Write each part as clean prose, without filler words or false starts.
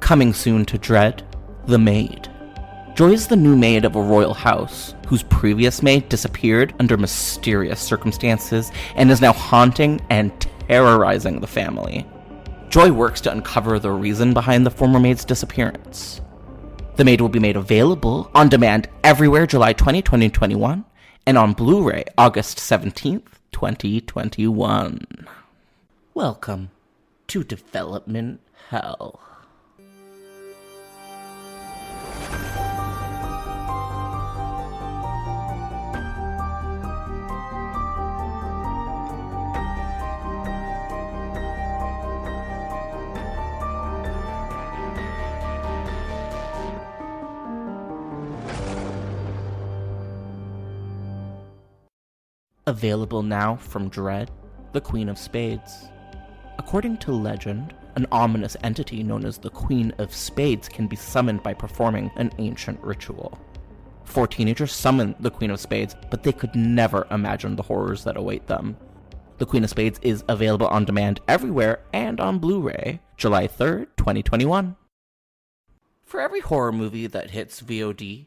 Coming soon to Dread, the maid. Joy is the new maid of a royal house, whose previous maid disappeared under mysterious circumstances and is now haunting and terrorizing the family. Joy works to uncover the reason behind the former maid's disappearance. The maid will be made available on demand everywhere July 20, 2021, and on Blu-ray August 17th, 2021. Welcome to Development Hell. Available now from Dread, the Queen of Spades. According to legend, an ominous entity known as the Queen of Spades can be summoned by performing an ancient ritual. 4 teenagers summon the Queen of Spades, but they could never imagine the horrors that await them. The Queen of Spades is available on demand everywhere and on Blu-ray, July 3rd, 2021. For every horror movie that hits VOD,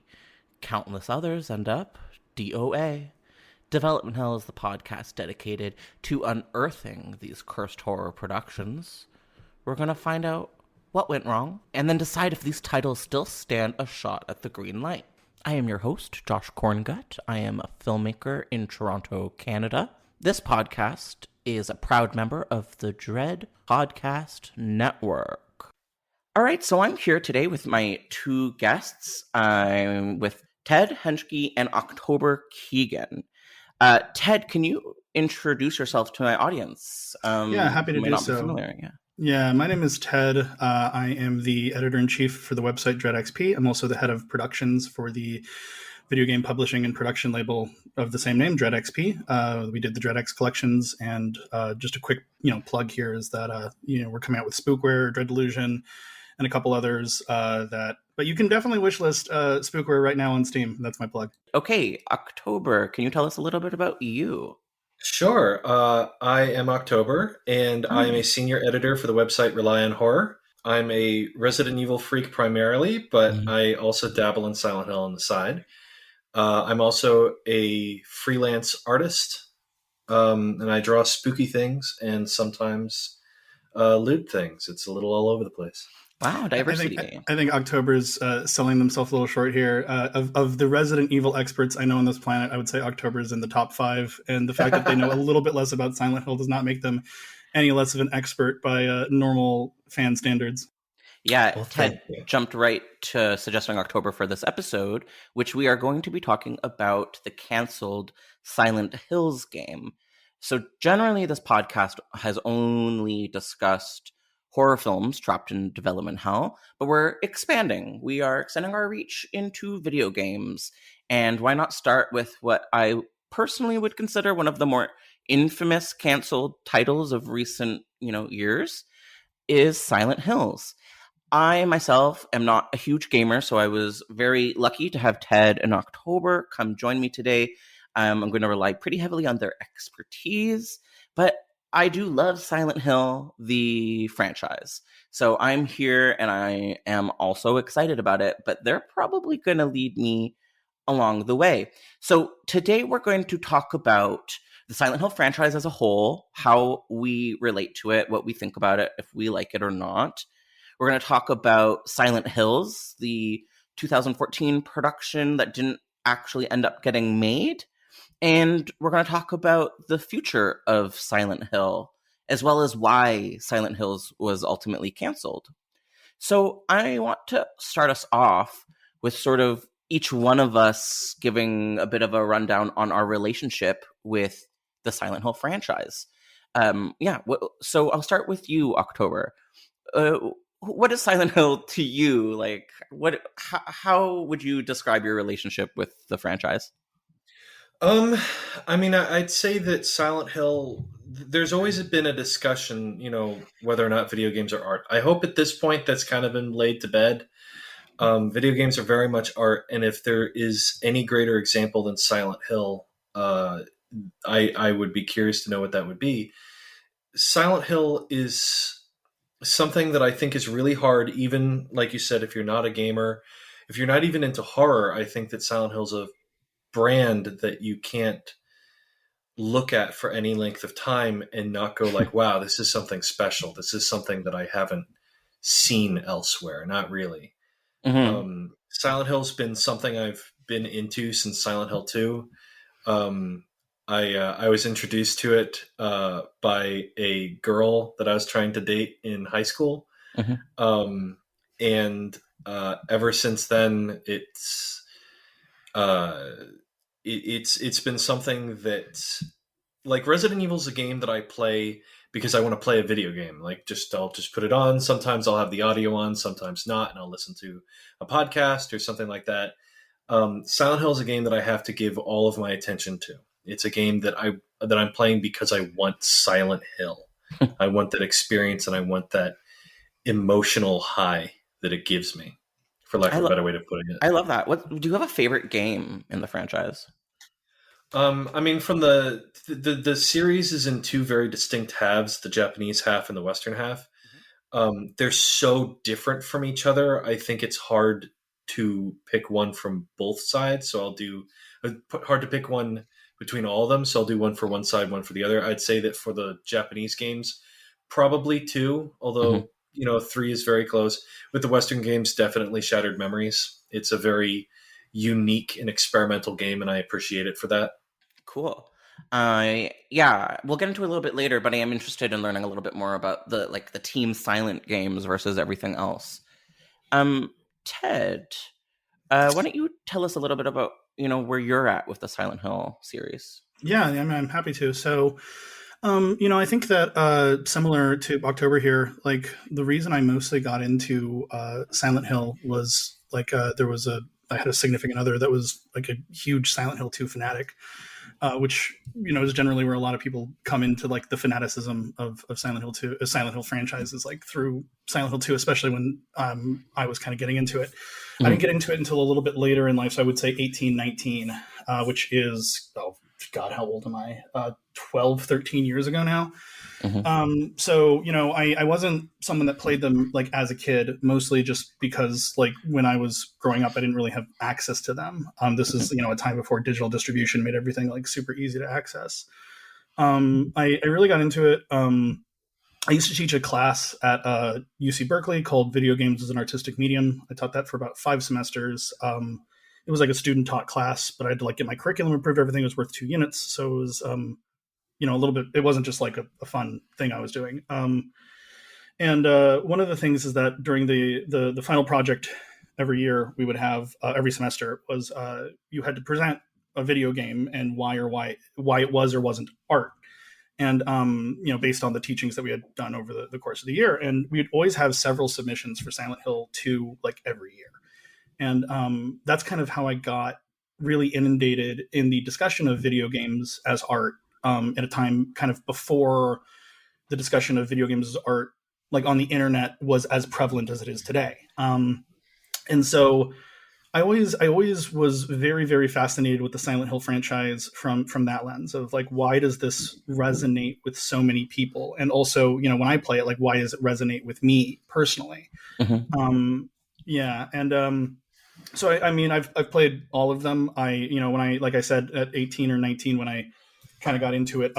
countless others end up DOA. Development Hell is the podcast dedicated to unearthing these cursed horror productions. We're going to find out what went wrong, and then decide if these titles still stand a shot at the green light. I am your host, Josh Korngut. I am a filmmaker in Toronto, Canada. This podcast is a proud member of the Dread Podcast Network. All right, so I'm here today with my 2 guests. I'm with Ted Hentschke and October Keegan. Ted, can you introduce yourself to my audience? Happy to do so. Yeah, my name is Ted. I am the editor-in-chief for the website DreadXP. I'm also the head of productions for the video game publishing and production label of the same name, DreadXP. We did the DreadX collections, and just a quick plug here is that we're coming out with Spookware, Dread Delusion, and a couple others but you can definitely wishlist Spookware right now on Steam. That's my plug. Okay, October, can you tell us a little bit about you? Sure. I am October, and I am a senior editor for the website Rely on Horror. I'm a Resident Evil freak primarily, but I also dabble in Silent Hill on the side. I'm also a freelance artist, and I draw spooky things and sometimes loot things. It's a little all over the place. Wow, diversity. I think October's selling themselves a little short here. Of the Resident Evil experts I know on this planet, I would say October's in the top 5. And the fact that they know a little bit less about Silent Hill does not make them any less of an expert by normal fan standards. Yeah, well, Ted jumped right to suggesting October for this episode, which we are going to be talking about the canceled Silent Hills game. So generally, this podcast has only discussed horror films trapped in development hell, but we're expanding. We are extending our reach into video games. And why not start with what I personally would consider one of the more infamous canceled titles of recent, years, is Silent Hills. I myself am not a huge gamer, so I was very lucky to have Ted and October come join me today. I'm going to rely pretty heavily on their expertise, but I do love Silent Hill, the franchise. So I'm here and I am also excited about it, but they're probably going to lead me along the way. So today we're going to talk about the Silent Hill franchise as a whole, how we relate to it, what we think about it, if we like it or not. We're going to talk about Silent Hills, the 2014 production that didn't actually end up getting made. And we're going to talk about the future of Silent Hill, as well as why Silent Hills was ultimately canceled. So I want to start us off with sort of each one of us giving a bit of a rundown on our relationship with the Silent Hill franchise. So I'll start with you, October. What is Silent Hill to you? Like, how would you describe your relationship with the franchise? I'd say that Silent Hill, there's always been a discussion, whether or not video games are art. I hope at this point that's kind of been laid to bed. Video games are very much art, and if there is any greater example than Silent Hill, I would be curious to know what that would be. Silent Hill is something that I think is really hard, even like you said, if you're not a gamer, if you're not even into horror, I think that Silent Hill's a brand that you can't look at for any length of time and not go like, wow, this is something special. This is something that I haven't seen elsewhere. Not really. Silent Hill's been something I've been into since Silent Hill 2. I was introduced to it by a girl that I was trying to date in high school, and ever since then, it's been something that, like, Resident Evil is a game that I play because I want to play a video game. Like, I'll just put it on. Sometimes I'll have the audio on, sometimes not, and I'll listen to a podcast or something like that. Silent Hill is a game that I have to give all of my attention to. It's a game that I'm playing because I want Silent Hill. I want that experience, and I want that emotional high that it gives me, for lack of a better way of putting it. I love that. Do you have a favorite game in the franchise? I mean, from the series is in two very distinct halves, the Japanese half and the Western half. They're so different from each other. I think it's hard to pick one from both sides. So hard to pick one between all of them. So I'll do one for one side, one for the other. I'd say that for the Japanese games, probably 2, although, 3 is very close. With the Western games, definitely Shattered Memories. It's a very unique and experimental game, and I appreciate it for that. Cool. Yeah, we'll get into it a little bit later, but I am interested in learning a little bit more about the Team Silent games versus everything else. Ted, why don't you tell us a little bit about, where you're at with the Silent Hill series? Yeah, I'm happy to. So, I think that similar to October here, like, the reason I mostly got into Silent Hill was like I had a significant other that was like a huge Silent Hill 2 fanatic, which, is generally where a lot of people come into like the fanaticism of Silent Hill 2, Silent Hill franchises, like through Silent Hill 2, especially when I was kind of getting into it. I didn't get into it until a little bit later in life, so I would say 18, 19, which is, oh God, how old am I? 12, 13 years ago now. So, I wasn't someone that played them like as a kid, mostly just because like when I was growing up, I didn't really have access to them. This is, a time before digital distribution made everything like super easy to access. I really got into it. I used to teach a class at UC Berkeley called Video Games as an Artistic Medium. I taught that for about 5 semesters. It was like a student taught class, but I had to like get my curriculum approved. Everything was worth 2 units. So it was, a little bit, it wasn't just like a fun thing I was doing. And one of the things is that during the final project every year we would have every semester was you had to present a video game and why it was or wasn't art. And, based on the teachings that we had done over the course of the year. And we'd always have several submissions for Silent Hill 2, like every year. And that's kind of how I got really inundated in the discussion of video games as art at a time kind of before the discussion of video games as art, like on the internet, was as prevalent as it is today. And so I always was very, very fascinated with the Silent Hill franchise from that lens of like, why does this resonate with so many people? And also, when I play it, like, why does it resonate with me personally? So I've played all of them. When I, like I said, at 18 or 19, when I kind of got into it,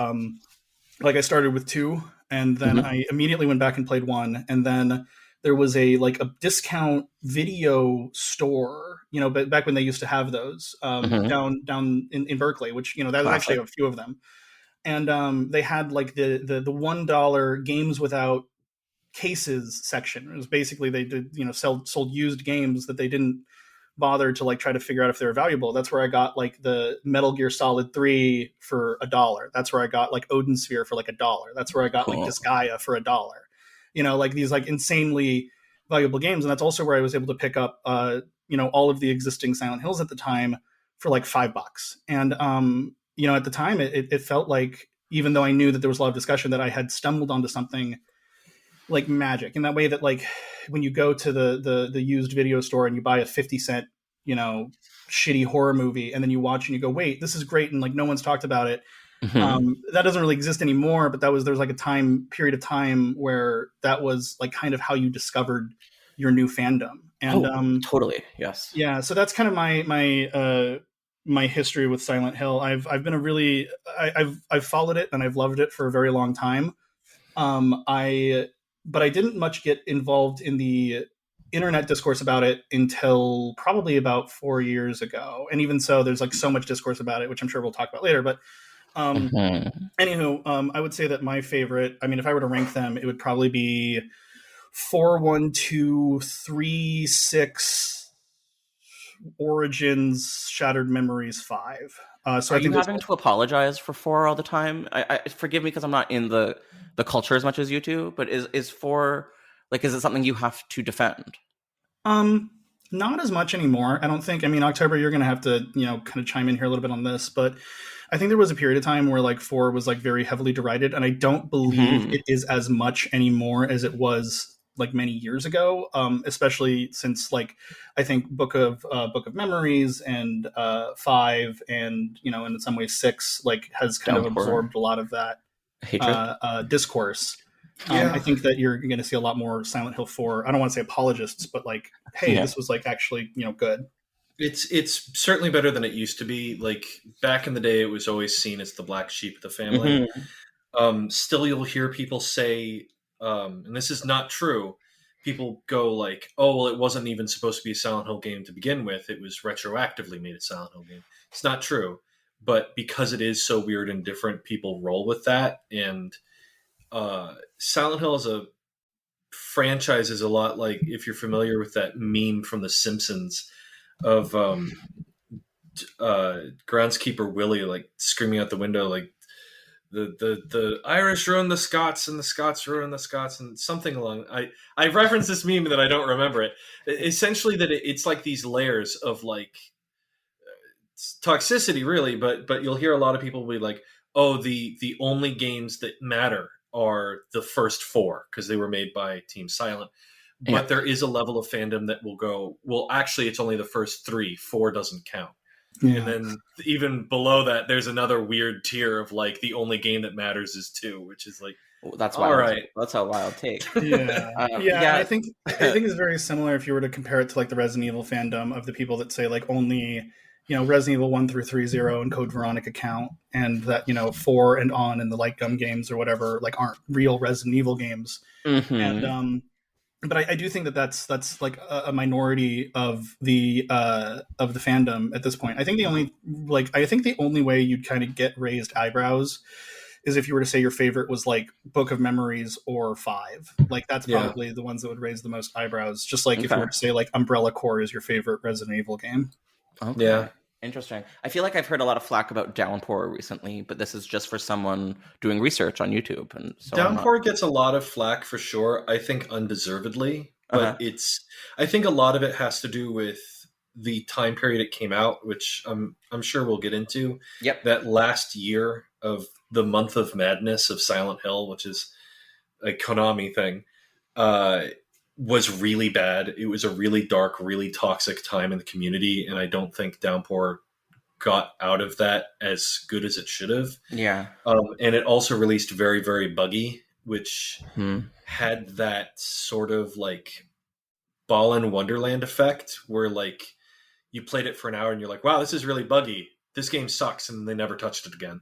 like I started with 2, and then I immediately went back and played 1, and then there was a discount video store, but back when they used to have those down in Berkeley, which, that was actually a few of them. And they had like the $1 games without cases section. It was basically, they did, sold used games that they didn't bother to like try to figure out if they were valuable. That's where I got like the Metal Gear Solid 3 for $1. That's where I got like Odin Sphere for like $1. That's where I got like Disgaea for $1. Like these like insanely valuable games. And that's also where I was able to pick up, all of the existing Silent Hills at the time for like $5. And, at the time it felt like, even though I knew that there was a lot of discussion, that I had stumbled onto something like magic, in that way that like when you go to the used video store and you buy a 50-cent, shitty horror movie, and then you watch and you go, wait, this is great. And like, no one's talked about it. That doesn't really exist anymore, but there was like a period of time where that was like kind of how you discovered your new fandom. And totally, yes, yeah. So that's kind of my history with Silent Hill. I've followed it and I've loved it for a very long time. But I didn't much get involved in the internet discourse about it until probably about 4 years ago. And even so, there's like so much discourse about it, which I'm sure we'll talk about later. But anywho, I would say that my favorite, I mean, if I were to rank them, it would probably be 4, 1, 2, 3, 6, Origins, Shattered Memories, 5. So are you having to apologize for 4 all the time? I forgive me because I'm not in the culture as much as you do, but is 4 like, is it something you have to defend? Not as much anymore, I don't think. I mean, October, you're going to have to, kind of chime in here a little bit on this, but I think there was a period of time where like 4 was like very heavily derided, and I don't believe it is as much anymore as it was like many years ago, especially since like I think Book of Memories and 5 and in some ways 6 like has kind of absorbed a lot of that discourse. I think that you're going to see a lot more Silent Hill 4. I don't want to say apologists, but like, hey, this was like actually good. It's certainly better than it used to be. Like back in the day, it was always seen as the black sheep of the family. Still, you'll hear people say, and this is not true. People go like, "Oh, well, it wasn't even supposed to be a Silent Hill game to begin with. It was retroactively made a Silent Hill game." It's not true, but because it is so weird and different, people roll with that. And Silent Hill as a franchise is a lot like, if you're familiar with that meme from The Simpsons of groundskeeper Willie like screaming out the window like the Irish ruined the Scots and the Scots ruined the Scots, and something along. I referenced this meme that I don't remember it. Essentially, that it's like these layers of like toxicity, really. But you'll hear a lot of people be like, "Oh, the only games that matter are the first 4 because they were made by Team Silent." But there is a level of fandom that will go, well, actually, it's only the first 3. 4 doesn't count. Yeah. And then even below that, there's another weird tier of like the only game that matters is 2, which is like, that's wild. All right, that's a wild take. Yeah. I think it's very similar if you were to compare it to like the Resident Evil fandom of the people that say like only Resident Evil 1 through 3.0 and Code Veronica count, and that 4 and on and the Light Gun games or whatever like aren't real Resident Evil games. And but I do think that that's like a minority of the fandom at this point. I think the only way you'd kind of get raised eyebrows is if you were to say your favorite was like Book of Memories or 5. Like that's probably the ones that would raise the most eyebrows. Just like if you were to say like Umbrella Corps is your favorite Resident Evil game. Okay. Yeah. Interesting. I feel like I've heard a lot of flack about Downpour recently, but this is just for someone doing research on YouTube. And so Downpour gets a lot of flack for sure. I think undeservedly, but I think a lot of it has to do with the time period it came out, which I'm sure we'll get into. Yep. That last year of the month of madness of Silent Hill, which is a Konami thing, was really bad. It was a really dark, really toxic time in the community, and I don't think Downpour got out of that as good as it should have. Yeah. And it also released very, very buggy, which had that sort of like Ball in Wonderland effect where like you played it for an hour and you're like, wow, this is really buggy. This game sucks, and they never touched it again.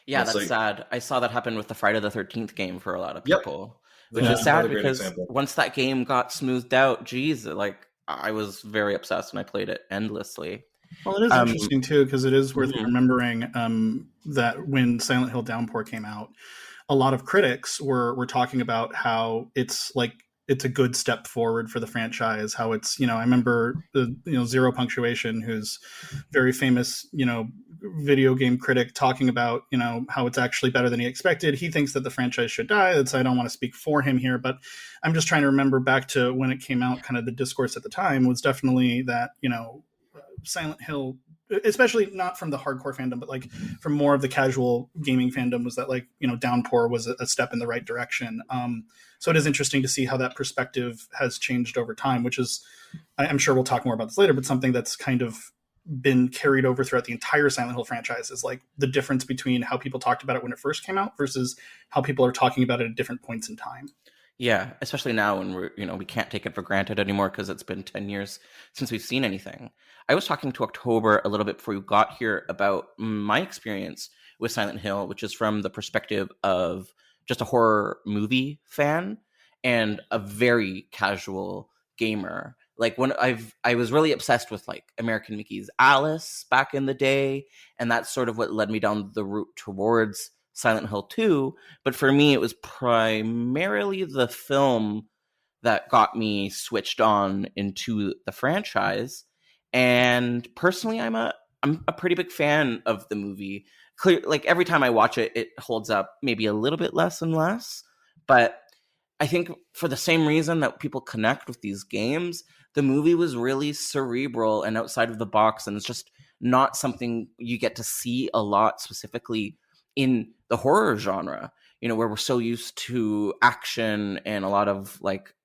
Yeah, that's like, sad. I saw that happen with the Friday the 13th game for a lot of people. Yep. Which is sad because once that game got smoothed out, geez, like I was very obsessed and I played it endlessly. Well, it is interesting too because it is worth remembering that when Silent Hill Downpour came out, a lot of critics were talking about how it's a good step forward for the franchise. How it's I remember Zero Punctuation, who's very famous video game critic, talking about how it's actually better than he expected. He thinks that the franchise should die. I don't want to speak for him here, but I'm just trying to remember back to when it came out. Kind of the discourse at the time was definitely that Silent Hill, especially not from the hardcore fandom, but like from more of the casual gaming fandom, was that Downpour was a step in the right direction. So it is interesting to see how that perspective has changed over time, which is, I'm sure we'll talk more about this later, but something that's kind of been carried over throughout the entire Silent Hill franchise, is like the difference between how people talked about it when it first came out versus how people are talking about it at different points in time. Yeah, especially now when we can't take it for granted anymore because it's been 10 years since we've seen anything. I was talking to October a little bit before you got here about my experience with Silent Hill, which is from the perspective of just a horror movie fan and a very casual gamer. Like when I was really obsessed with like American Mickey's Alice back in the day, and that's sort of what led me down the route towards Silent Hill 2. But for me, it was primarily the film that got me switched on into the franchise. And personally, I'm a pretty big fan of the movie. Like every time I watch it, it holds up maybe a little bit less and less. But I think for the same reason that people connect with these games, the movie was really cerebral and outside of the box, and it's just not something you get to see a lot, specifically in the horror genre, where we're so used to action and a lot of like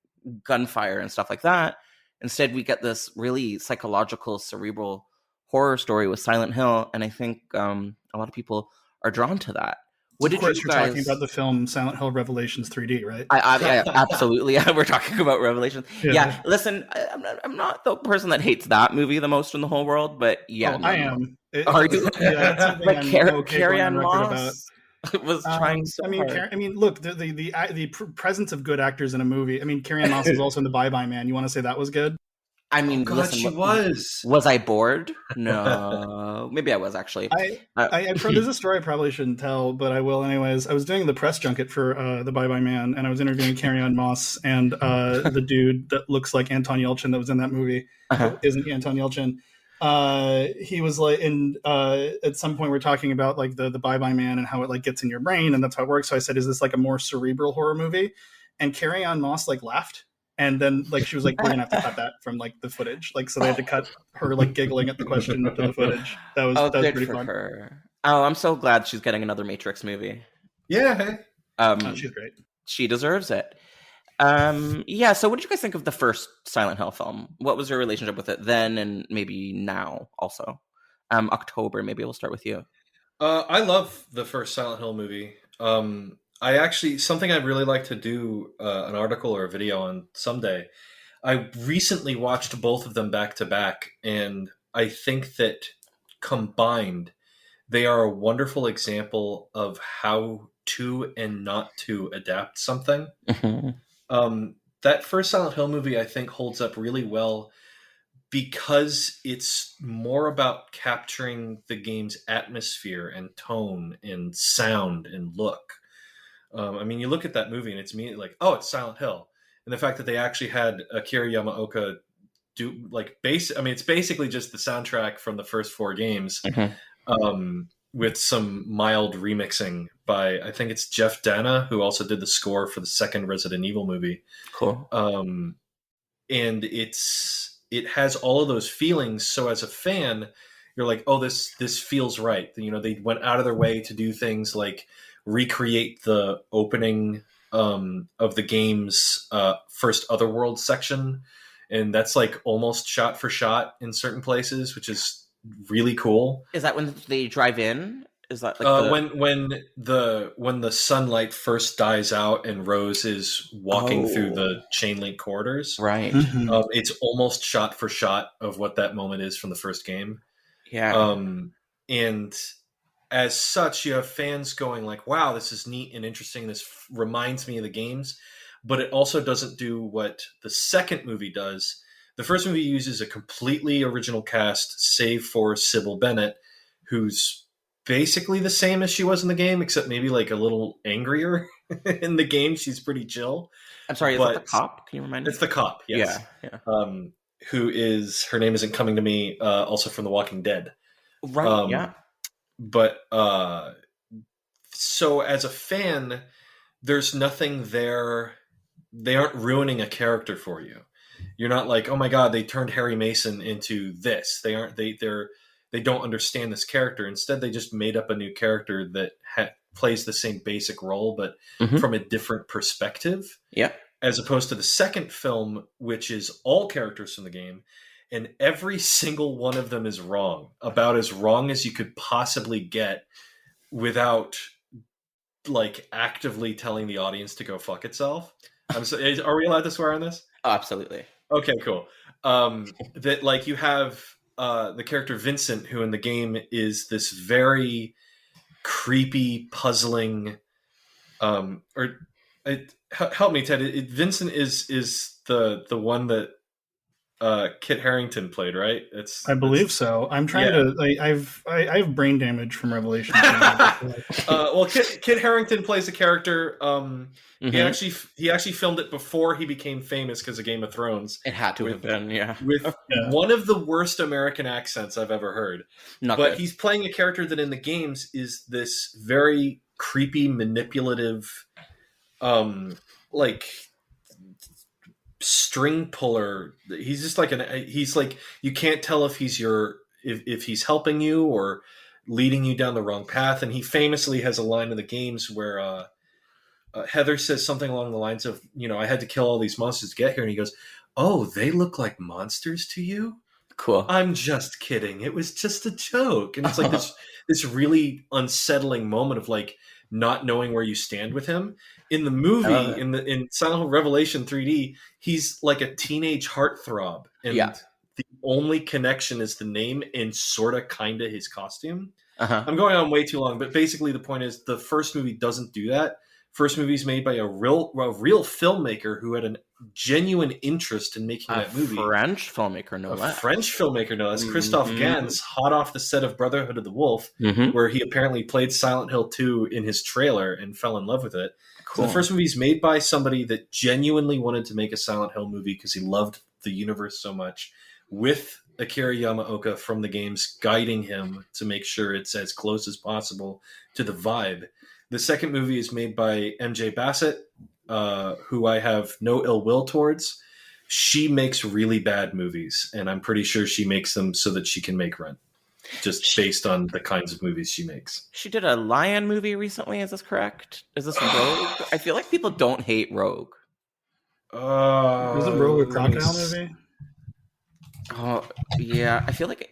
gunfire and stuff like that. Instead, we get this really psychological, cerebral horror story with Silent Hill, and I think a lot of people are drawn to that. What of course, you're talking about the film Silent Hill Revelations 3D, right? I absolutely. Yeah, we're talking about Revelations. Yeah, listen, I'm not the person that hates that movie the most in the whole world, but yeah, I am. Are you? Yeah, like Carrie-Anne Moss was trying so hard. Look, the presence of good actors in a movie. I mean, Carrie-Anne Moss was also in The Bye-Bye Man. You want to say that was good? I mean, God, listen, she was. Was I bored? No, maybe I was actually. There's a story I probably shouldn't tell, but I will anyways. I was doing the press junket for The Bye Bye Man, and I was interviewing Carrie-Anne Moss and the dude that looks like Anton Yelchin that was in that movie. Isn't Anton Yelchin? He was like, at some point we're talking about like the Bye Bye Man and how it like gets in your brain, and that's how it works. So I said, "Is this like a more cerebral horror movie?" And Carrie-Anne Moss like laughed. And then, like, she was like, "We're gonna have to cut that from like the footage." Like, so they had to cut her like giggling at the question to the footage. That was pretty fun. Her. Oh, I'm so glad she's getting another Matrix movie. Yeah, she's great. She deserves it. Yeah. So, what did you guys think of the first Silent Hill film? What was your relationship with it then, and maybe now also? October, maybe we'll start with you. I love the first Silent Hill movie. I actually, something I'd really like to do an article or a video on someday. I recently watched both of them back to back, and I think that combined, they are a wonderful example of how to and not to adapt something. That first Silent Hill movie, I think, holds up really well because it's more about capturing the game's atmosphere and tone and sound and look. I mean, you look at that movie and it's immediately like, oh, it's Silent Hill. And the fact that they actually had Akira Yamaoka do like it's basically just the soundtrack from the first 4 games with some mild remixing by, I think it's Jeff Dana, who also did the score for the second Resident Evil movie. Cool. And it has all of those feelings. So as a fan, you're like, oh, this feels right. They went out of their way to do things like recreate the opening of the game's first Otherworld section, and that's like almost shot for shot in certain places, which is really cool. Is that when they drive in? Is that like when the sunlight first dies out and Rose is walking through the chain link corridors? Right. It's almost shot for shot of what that moment is from the first game. Yeah. And as such, you have fans going like, wow, this is neat and interesting. This reminds me of the games, but it also doesn't do what the second movie does. The first movie uses a completely original cast, save for Sybil Bennett, who's basically the same as she was in the game, except maybe like a little angrier. In the game, she's pretty chill. I'm sorry, is that the cop? Can you remind me? It's the cop, yes. Yeah. Her name isn't coming to me, also from The Walking Dead. Right, yeah. But so as a fan, there's nothing there. They aren't ruining a character for you. You're not like, oh my God, they turned Harry Mason into this. They aren't. They don't understand this character. Instead, they just made up a new character that plays the same basic role, but from a different perspective. Yeah. As opposed to the second film, which is all characters from the game. and every single one of them is wrong, about as wrong as you could possibly get without like actively telling the audience to go fuck itself. Are we allowed to swear on this? Oh, absolutely. Okay, cool. That like you have the character Vincent, who in the game is this very creepy, puzzling. Help me, Ted. Vincent is the one that Kit Harington played, right? I believe so. I'm trying to. I have brain damage from Revelation. Well, Kit Harington plays a character. He actually filmed it before he became famous because of Game of Thrones. It had to have been, with one of the worst American accents I've ever heard. But he's playing a character that in the games is this very creepy, manipulative, like string puller. He's just like he's like, you can't tell if he's if he's helping you or leading you down the wrong path. And he famously has a line in the games where Heather says something along the lines of, I had to kill all these monsters to get here, and he goes, "Oh, they look like monsters to you? Cool. I'm just kidding. It was just a joke." And it's like this really unsettling moment of like not knowing where you stand with him. In the movie, in Silent Hill Revelation 3D, he's like a teenage heartthrob, and the only connection is the name and sorta kinda his costume. I'm going on way too long, but basically the point is the first movie doesn't do that. First movie is made by a real filmmaker who had a genuine interest in making that movie. French filmmaker, no less. French filmmaker, no less. Christophe Gans, hot off the set of Brotherhood of the Wolf, where he apparently played Silent Hill 2 in his trailer and fell in love with it. Cool. So the first movie is made by somebody that genuinely wanted to make a Silent Hill movie because he loved the universe so much, with Akira Yamaoka from the games guiding him to make sure it's as close as possible to the vibe. The second movie is made by MJ Bassett, who I have no ill will towards. She makes really bad movies, and I'm pretty sure she makes them so that she can make rent, just based on the kinds of movies she makes. She did a Lion movie recently, is this correct? Is this Rogue? I feel like people don't hate Rogue. Wasn't Rogue a crocodile movie? Oh, yeah. I feel like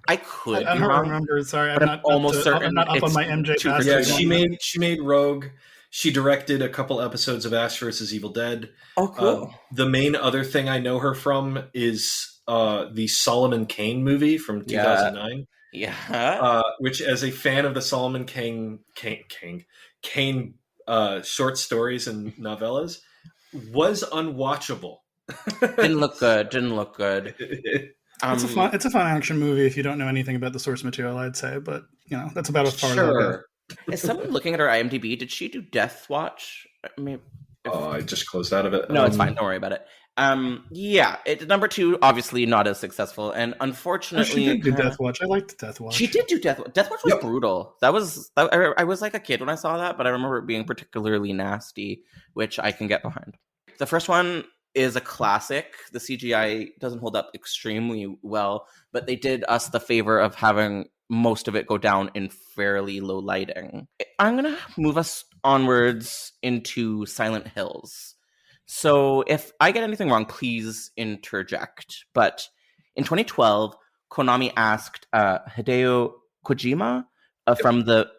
I could. I don't remember. Sorry, I'm not almost certain. I'm not up on my MJ Bassett. Yeah, she made Rogue. She directed a couple episodes of Ash vs. Evil Dead. Oh, cool. The main other thing I know her from is the Solomon Kane movie from 2009. Yeah. Which, as a fan of the Solomon Kane short stories and novellas, was unwatchable. Didn't look good. It's a fun action movie if you don't know anything about the source material, I'd say, but that's about as far as I'll go. Is someone looking at her IMDb? Did she do Death Watch? I just closed out of it. No, it's fine. Don't worry about it. Number 2, obviously not as successful, and unfortunately, she did do Death Watch. I liked Death Watch. She did do Death Watch. Death Watch was brutal. I was like a kid when I saw that, but I remember it being particularly nasty, which I can get behind. The first one is a classic. The CGI doesn't hold up extremely well, but they did us the favor of having most of it go down in fairly low lighting. I'm going to move us onwards into Silent Hills. So if I get anything wrong, please interject. But in 2012, Konami asked Hideo Kojima from the...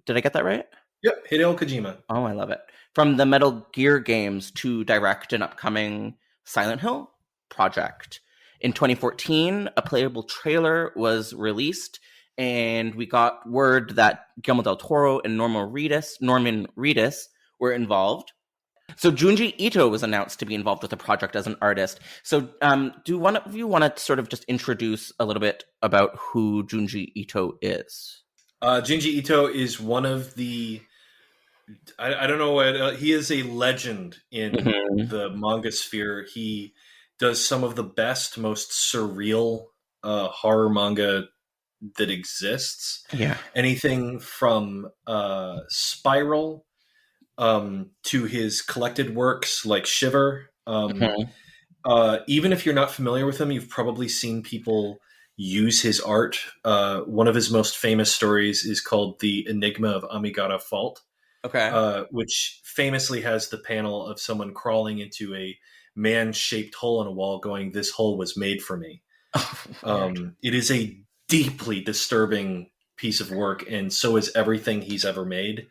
Did I get that right? Yep, Hideo Kojima. Oh, I love it. From the Metal Gear games to direct an upcoming Silent Hill project. In 2014, a playable trailer was released, and we got word that Guillermo del Toro and Norman Reedus were involved. So Junji Ito was announced to be involved with the project as an artist. So do one of you want to sort of just introduce a little bit about who Junji Ito is? Junji Ito is one of the... I don't know what... he is a legend in the manga sphere. He does some of the best, most surreal horror manga that exists. Yeah. Anything from Spiral to his collected works like Shiver. Even if you're not familiar with him, you've probably seen people use his art. One of his most famous stories is called The Enigma of Amigata Fault. Okay. Which famously has the panel of someone crawling into a man-shaped hole in a wall going, "This hole was made for me." It is a deeply disturbing piece of work, and so is everything he's ever made.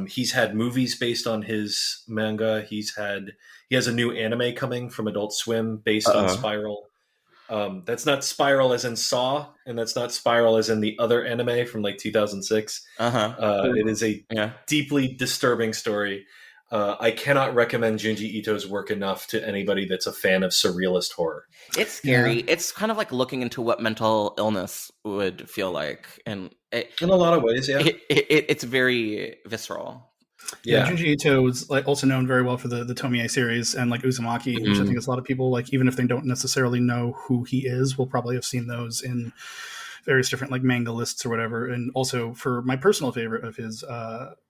He's had movies based on his manga. He has a new anime coming from Adult Swim based on Spiral. That's not Spiral as in Saw, and that's not Spiral as in the other anime from like 2006. It is a deeply disturbing story. I cannot recommend Junji Ito's work enough to anybody that's a fan of surrealist horror. It's scary. Yeah. It's kind of like looking into what mental illness would feel like, and in a lot of ways, it's very visceral. Yeah, Junji Ito is like also known very well for the Tomie series and like Uzumaki, which I think is a lot of people, like, even if they don't necessarily know who he is, will probably have seen those in various different like manga lists or whatever. And also, for my personal favorite of his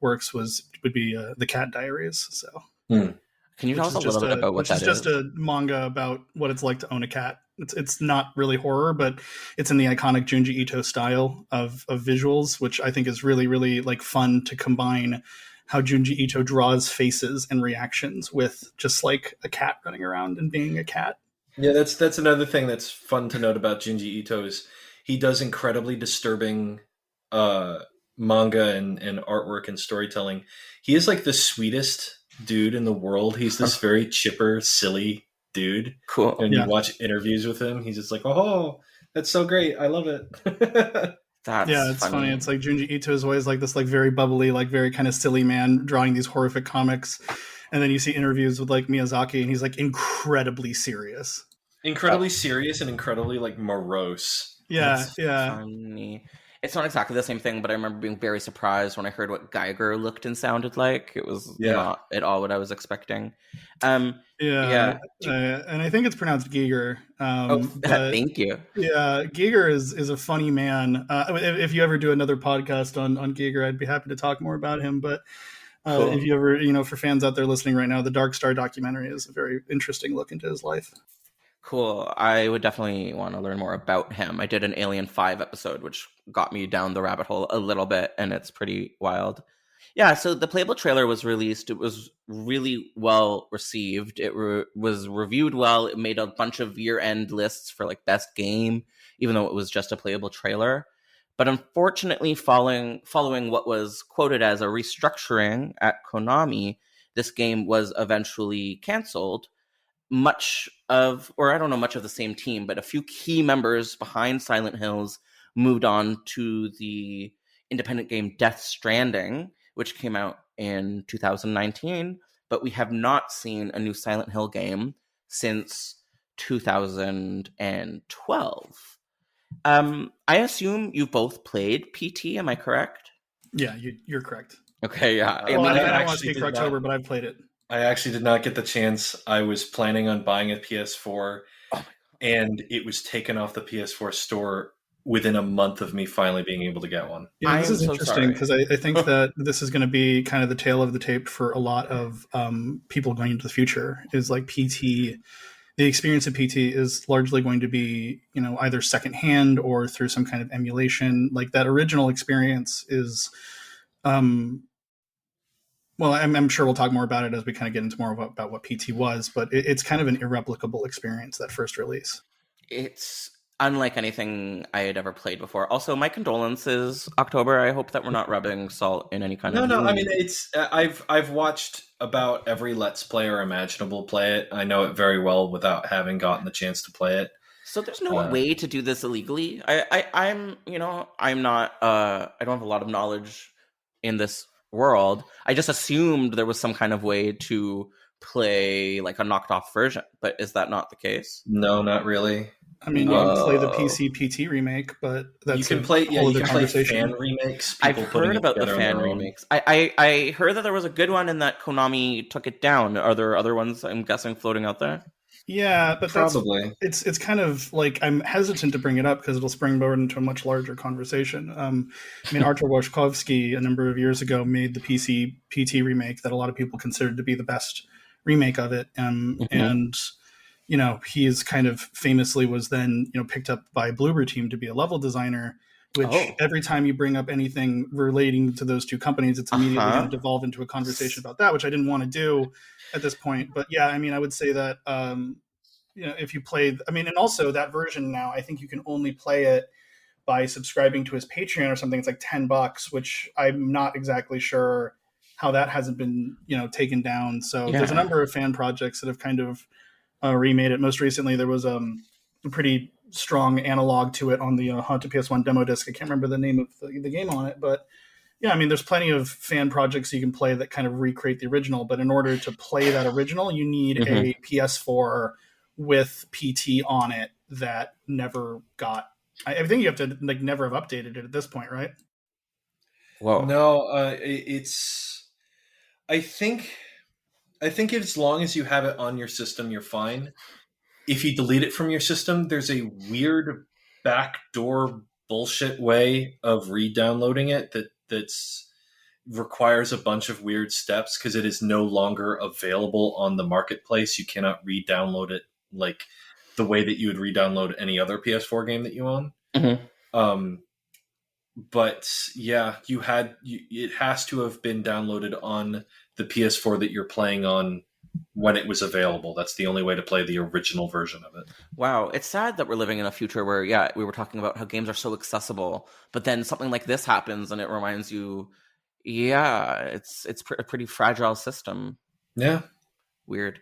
works would be the Cat Diaries. So, can you tell us a little bit about what that is? Which is just a manga about what it's like to own a cat. It's not really horror, but it's in the iconic Junji Ito style of visuals, which I think is really, really like fun to combine how Junji Ito draws faces and reactions with just like a cat running around and being a cat. Yeah, that's another thing that's fun to note about Junji Ito is he does incredibly disturbing manga and artwork and storytelling. He is like the sweetest dude in the world. He's this very chipper, silly dude. Cool. And you watch interviews with him, he's just like, "Oh, that's so great. I love it." It's funny. It's like Junji Ito is always like this like very bubbly, like very kind of silly man drawing these horrific comics. And then you see interviews with like Miyazaki and he's like incredibly serious. Incredibly serious and incredibly like morose. That's funny. It's not exactly the same thing, but I remember being very surprised when I heard what Geiger looked and sounded like. It was not at all what I was expecting. And I think it's pronounced Giger. Thank you. Yeah, Giger is a funny man. If you ever do another podcast on Giger, I'd be happy to talk more about him. But cool. If you ever, for fans out there listening right now, the Dark Star documentary is a very interesting look into his life. Cool. I would definitely want to learn more about him. I did an Alien 5 episode, which got me down the rabbit hole a little bit, and it's pretty wild. Yeah, so the playable trailer was released. It was really well received. It was reviewed well. It made a bunch of year-end lists for like best game, even though it was just a playable trailer. But unfortunately, following what was quoted as a restructuring at Konami, this game was eventually canceled. Much of the same team, but a few key members behind Silent Hills moved on to the independent game Death Stranding, which came out in 2019, but we have not seen a new Silent Hill game since 2012. I assume you both played PT, am I correct? Yeah, you're correct. Okay, yeah. I don't want to speak for October, but I've played it. I actually did not get the chance. I was planning on buying a PS4, and it was taken off the PS4 store within a month of me finally being able to get one. Yeah, this is interesting because I think that this is going to be kind of the tail of the tape for a lot of people going into the future. Is like PT, the experience of PT is largely going to be, either secondhand or through some kind of emulation. Like that original experience is. Well, I'm sure we'll talk more about it as we kind of get into more about what PT was, but it's kind of an irreplicable experience, that first release. It's unlike anything I had ever played before. Also, my condolences, October. I hope that we're not rubbing salt in any kind of... No, I mean, it's I've watched about every Let's Player imaginable play it. I know it very well without having gotten the chance to play it. So there's no way to do this illegally? I'm not... I don't have a lot of knowledge in this world. I just assumed there was some kind of way to play like a knocked off version, but is that not the case? No, not really. I mean, you can play the PC PT remake, but that's you can play fan remakes. I've heard about the fan remakes. I heard that there was a good one and that Konami took it down. Are there other ones, I'm guessing, floating out there? Yeah, but probably it's kind of like I'm hesitant to bring it up because it'll springboard into a much larger conversation. Artur Wojtkowski a number of years ago made the PC PT remake that a lot of people considered to be the best remake of it, and he is kind of famously was then picked up by Bloober Team to be a level designer. which every time you bring up anything relating to those two companies, it's immediately going to devolve into a conversation about that, which I didn't want to do at this point. But yeah, I mean, I would say that, if you play, I mean, and also that version now, I think you can only play it by subscribing to his Patreon or something. It's like $10, which I'm not exactly sure how that hasn't been, taken down. So there's a number of fan projects that have kind of remade it. Most recently, there was a pretty strong analog to it on the Haunted PS1 demo disc. I can't remember the name of the game on it, but yeah, I mean, there's plenty of fan projects you can play that kind of recreate the original. But in order to play that original, you need a PS4 with PT on it that never got. I think you have to never have updated it at this point, right? Whoa. No, it's. I think as long as you have it on your system, you're fine. If you delete it from your system, there's a weird backdoor bullshit way of re-downloading it that's requires a bunch of weird steps because it is no longer available on the marketplace. You cannot re-download it like the way that you would re-download any other PS4 game that you own. But yeah, it has to have been downloaded on the PS4 that you're playing on when it was available. That's the only way to play the original version of it. Wow, it's sad that we're living in a future where, we were talking about how games are so accessible, but then something like this happens and it reminds you, it's a pretty fragile system. Yeah, weird.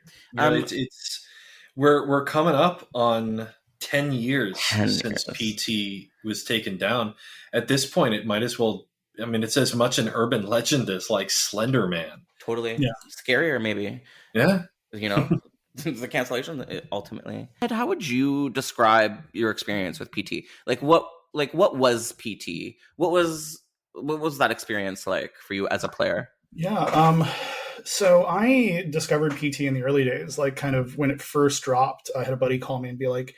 We're coming up on 10 years since PT was taken down. At this point, it might as well. I mean, it's as much an urban legend as like Slender Man. Totally. Yeah. Scarier, maybe. Yeah. The cancellation ultimately. Ed, how would you describe your experience with PT? What was PT? What was that experience like for you as a player? Yeah. So I discovered PT in the early days, kind of when it first dropped. I had a buddy call me and be like,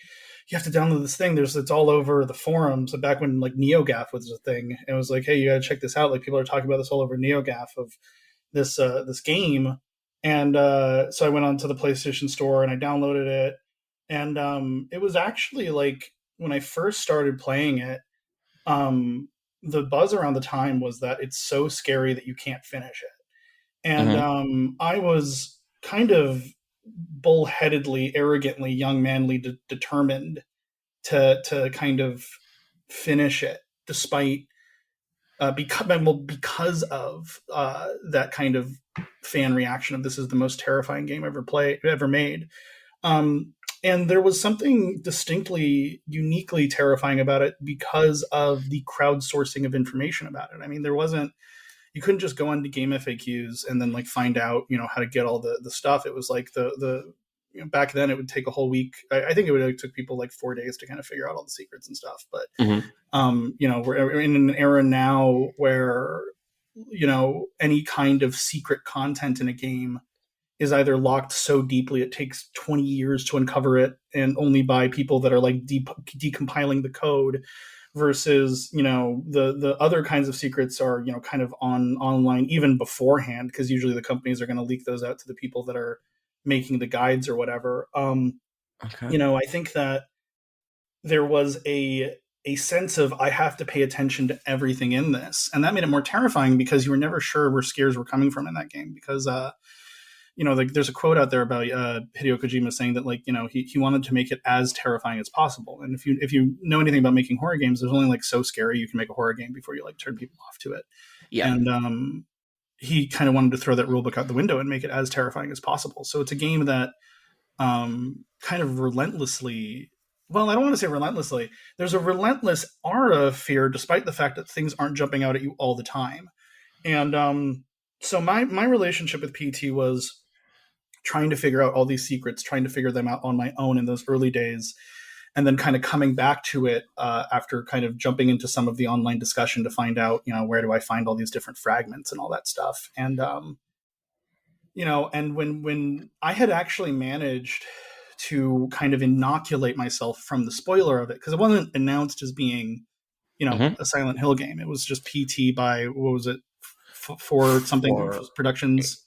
you have to download this thing. It's all over the forums. Back when NeoGAF was a thing, it was like, hey, you got to check this out. People are talking about this all over NeoGAF of this game. And so I went onto the PlayStation Store and I downloaded it. And it was actually when I first started playing it, the buzz around the time was that it's so scary that you can't finish it. And I was kind of bullheadedly, arrogantly, young manly determined to kind of finish it, despite because of that kind of fan reaction of this is the most terrifying game ever made. And there was something distinctly, uniquely terrifying about it because of the crowdsourcing of information about it. I mean, you couldn't just go into game FAQs and then find out, how to get all the stuff. It was back then it would take a whole week. I think it took people 4 days to kind of figure out all the secrets and stuff. But, we're in an era now where, any kind of secret content in a game is either locked so deeply it takes 20 years to uncover it, and only by people that are decompiling the code, versus the other kinds of secrets are kind of online even beforehand, because usually the companies are going to leak those out to the people that are making the guides or whatever. I think that there was a sense of, I have to pay attention to everything in this, and that made it more terrifying because you were never sure where scares were coming from in that game. Because there's a quote out there about Hideo Kojima saying that he wanted to make it as terrifying as possible. And if you know anything about making horror games, there's only so scary you can make a horror game before you turn people off to it. Yeah. And he kind of wanted to throw that rule book out the window and make it as terrifying as possible. So it's a game that kind of relentlessly, well, I don't want to say relentlessly, there's a relentless aura of fear, despite the fact that things aren't jumping out at you all the time. And so my relationship with PT was trying to figure out all these secrets, trying to figure them out on my own in those early days, and then kind of coming back to it after kind of jumping into some of the online discussion to find out, where do I find all these different fragments and all that stuff. And, and when I had actually managed to kind of inoculate myself from the spoiler of it, because it wasn't announced as being, a Silent Hill game. It was just PT by, what was it? For something Productions.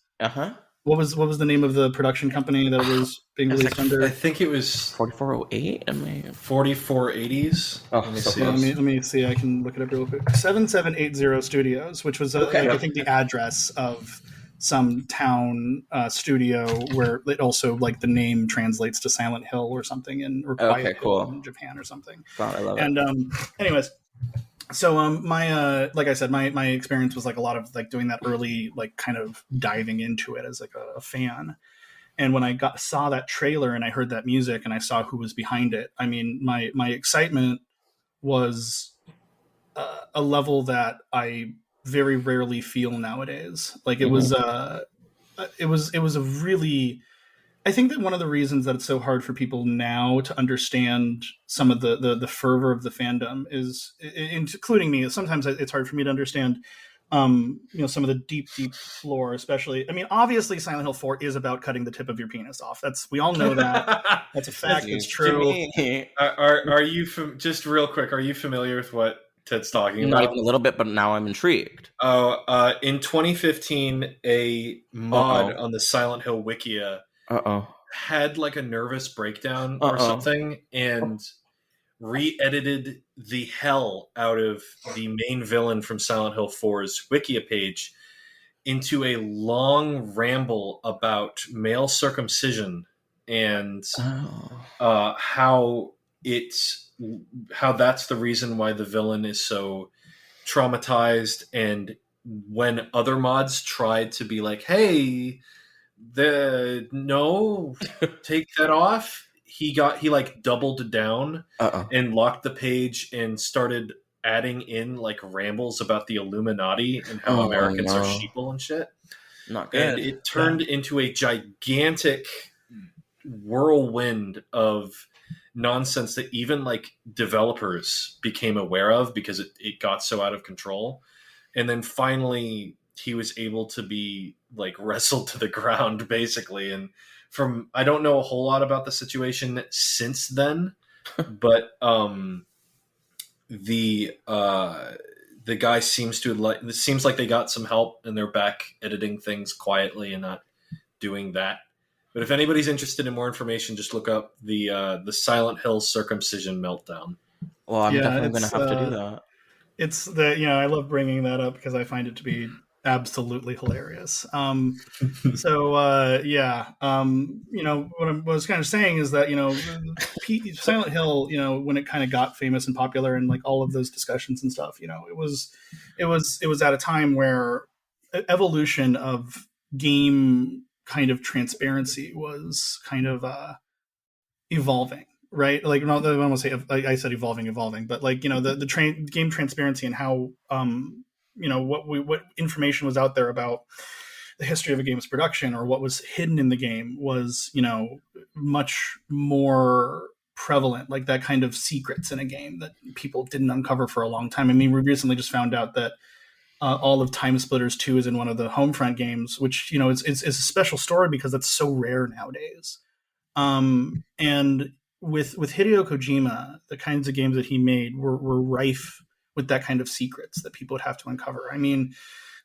What was the name of the production company that it was being released under? I think it was 4408. 4480s. Let me see. Let me see. I can look it up real quick. 7780 Studios, which was I think the address of some town studio where it also like the name translates to Silent Hill or something or Quiet Hill in Japan or something. God, I love it. And anyways. So my like I said, my experience was like a lot of like doing that early like kind of diving into it as like a fan. And when I saw that trailer and I heard that music and I saw who was behind it, I mean my excitement was a level that I very rarely feel nowadays. Like it was a really, I think that one of the reasons that it's so hard for people now to understand some of the fervor of the fandom is, including me, sometimes it's hard for me to understand, some of the deep lore, especially. I mean, obviously Silent Hill 4 is about cutting the tip of your penis off. We all know that. That's a fact. It's true. Are you, just real quick, are you familiar with what Ted's talking about? Not even a little bit, but now I'm intrigued. In 2015, a mod on the Silent Hill Wikia had like a nervous breakdown or something and re-edited the hell out of the main villain from Silent Hill 4's Wikia page into a long ramble about male circumcision and how that's the reason why the villain is so traumatized. And when other mods tried to be like, hey, take that off, he like doubled down and locked the page and started adding in like rambles about the Illuminati and how Americans are sheeple and shit. Not good. And it turned into a gigantic whirlwind of nonsense that even like developers became aware of because it got so out of control. And then finally he was able to be like wrestled to the ground basically. And I don't know a whole lot about the situation since then, but the guy seems like they got some help and they're back editing things quietly and not doing that. But if anybody's interested in more information, just look up the Silent Hill circumcision meltdown. Well, I'm definitely going to have to do that. It's I love bringing that up because I find it to be absolutely hilarious. What I was kind of saying is that, Silent Hill, when it kind of got famous and popular and like all of those discussions and stuff, it was at a time where evolution of game kind of transparency was kind of evolving. Right, like I don't want to say I said evolving, but like the game transparency and how what information was out there about the history of a game's production or what was hidden in the game was much more prevalent, like that kind of secrets in a game that people didn't uncover for a long time. I mean, we recently just found out that all of Time Splitters 2 is in one of the Homefront games, which it's a special story because that's so rare nowadays. And with Hideo Kojima, the kinds of games that he made were rife with that kind of secrets that people would have to uncover. I mean,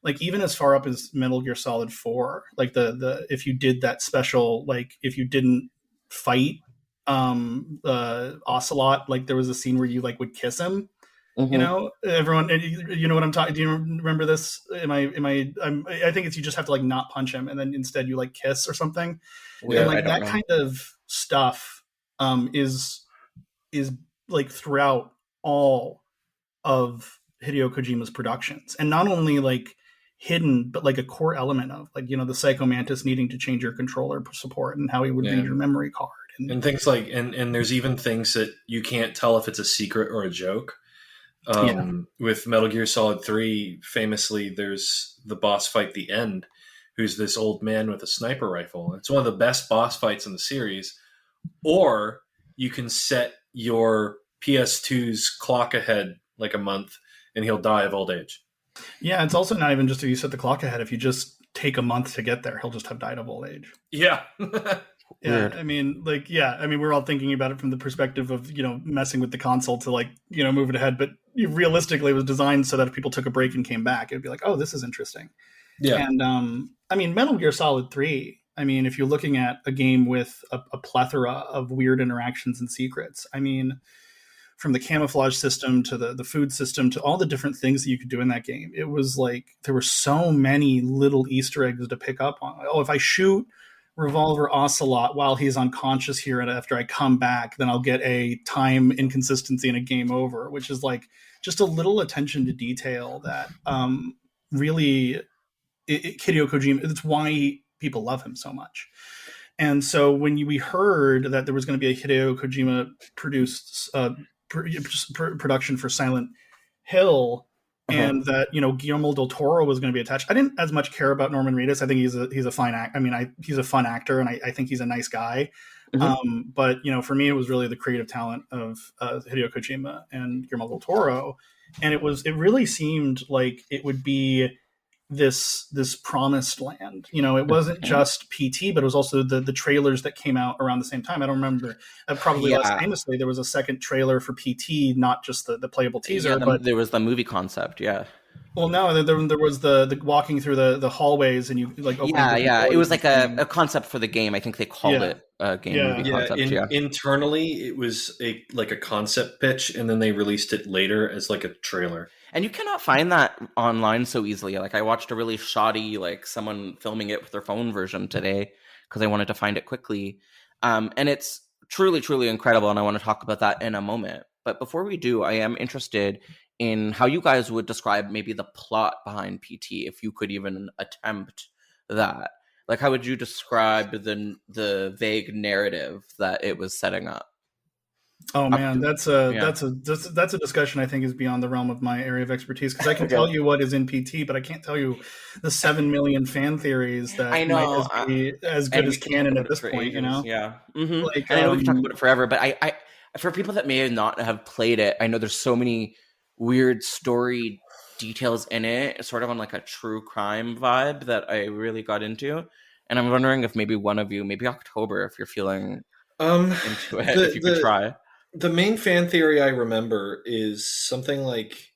like even as far up as Metal Gear Solid 4, like the if you did that special, like if you didn't fight Ocelot, like there was a scene where you like would kiss him. Everyone, you know what I'm talking. Do you remember this? I think it's you just have to like not punch him and then instead you like kiss or something. Weird, and like that kind of stuff is like throughout all of Hideo Kojima's productions, and not only like hidden, but like a core element of like the Psycho Mantis needing to change your controller support and how he would read your memory card and things like and there's even things that you can't tell if it's a secret or a joke. With Metal Gear Solid 3, famously, there's the boss fight, The End, who's this old man with a sniper rifle. It's one of the best boss fights in the series. Or you can set your PS2's clock ahead like a month, and he'll die of old age. Yeah, it's also not even just if you set the clock ahead. If you just take a month to get there, he'll just have died of old age. Yeah. Yeah, I mean, we're all thinking about it from the perspective of, messing with the console to like, move it ahead. But realistically, it was designed so that if people took a break and came back, it'd be like, oh, this is interesting. Yeah. And I mean, Metal Gear Solid 3, I mean, if you're looking at a game with a plethora of weird interactions and secrets, I mean, from the camouflage system to the food system to all the different things that you could do in that game, it was like there were so many little Easter eggs to pick up on. Oh, if I shoot Revolver Ocelot while he's unconscious here, and after I come back, then I'll get a time inconsistency and a game over, which is like just a little attention to detail that really Hideo Kojima. It's why people love him so much. And so when we heard that there was going to be a Hideo Kojima produced production for Silent Hill, and that Guillermo del Toro was going to be attached, I didn't as much care about Norman Reedus. I think he's a fine act. I mean, he's a fun actor, and I think he's a nice guy. But for me, it was really the creative talent of Hideo Kojima and Guillermo del Toro, and it really seemed like it would be this promised land. It wasn't just PT, but it was also the trailers that came out around the same time. I don't remember. Probably less famously, there was a second trailer for PT, not just the playable teaser, but there was the movie concept. Yeah. Well, no, there was the walking through the hallways, and you like open it was like a concept for the game. I think they called it a game movie concept. Internally, it was a concept pitch, and then they released it later as like a trailer. And you cannot find that online so easily. Like I watched a really shoddy, like someone filming it with their phone version today because I wanted to find it quickly. And it's truly, truly incredible. And I want to talk about that in a moment. But before we do, I am interested in how you guys would describe maybe the plot behind PT, if you could even attempt that. Like, how would you describe the vague narrative that it was setting up? Oh man, that's a discussion I think is beyond the realm of my area of expertise, because I can tell you what is in PT, but I can't tell you the 7 million fan theories that might be as good as canon at this point. Yeah. Like, I know we can talk about it forever, but I for people that may not have played it, I know there's so many weird story details in it, sort of on like a true crime vibe that I really got into, and I'm wondering if maybe one of you, maybe October, if you're feeling into it, if you could try. The main fan theory I remember is something like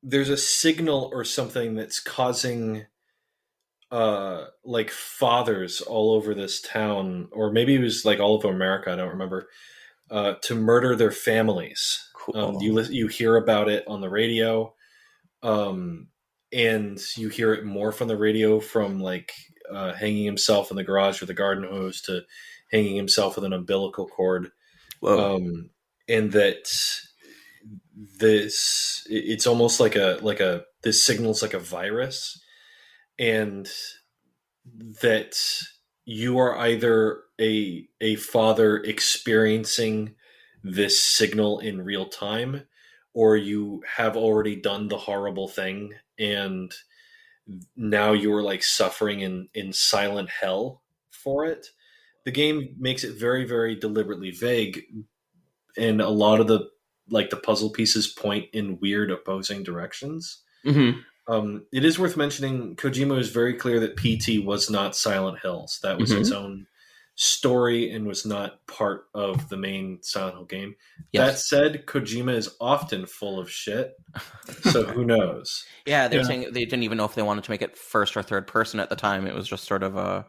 there's a signal or something that's causing like fathers all over this town, or maybe it was like all over America, I don't remember, to murder their families. Cool. You hear about it on the radio, and you hear it more from the radio, from like hanging himself in the garage with a garden hose to hanging himself with an umbilical cord. And that it's almost like this signal's like a virus, and that you are either a father experiencing this signal in real time, or you have already done the horrible thing, and now you're like suffering in silent hell for it. The game makes it very, very deliberately vague, and a lot of the puzzle pieces point in weird opposing directions. It is worth mentioning, Kojima is very clear that PT was not Silent Hills. That was its own story and was not part of the main Silent Hill game. Yes. That said, Kojima is often full of shit, so who knows? Yeah, they were saying they didn't even know if they wanted to make it first or third person at the time. It was just sort of a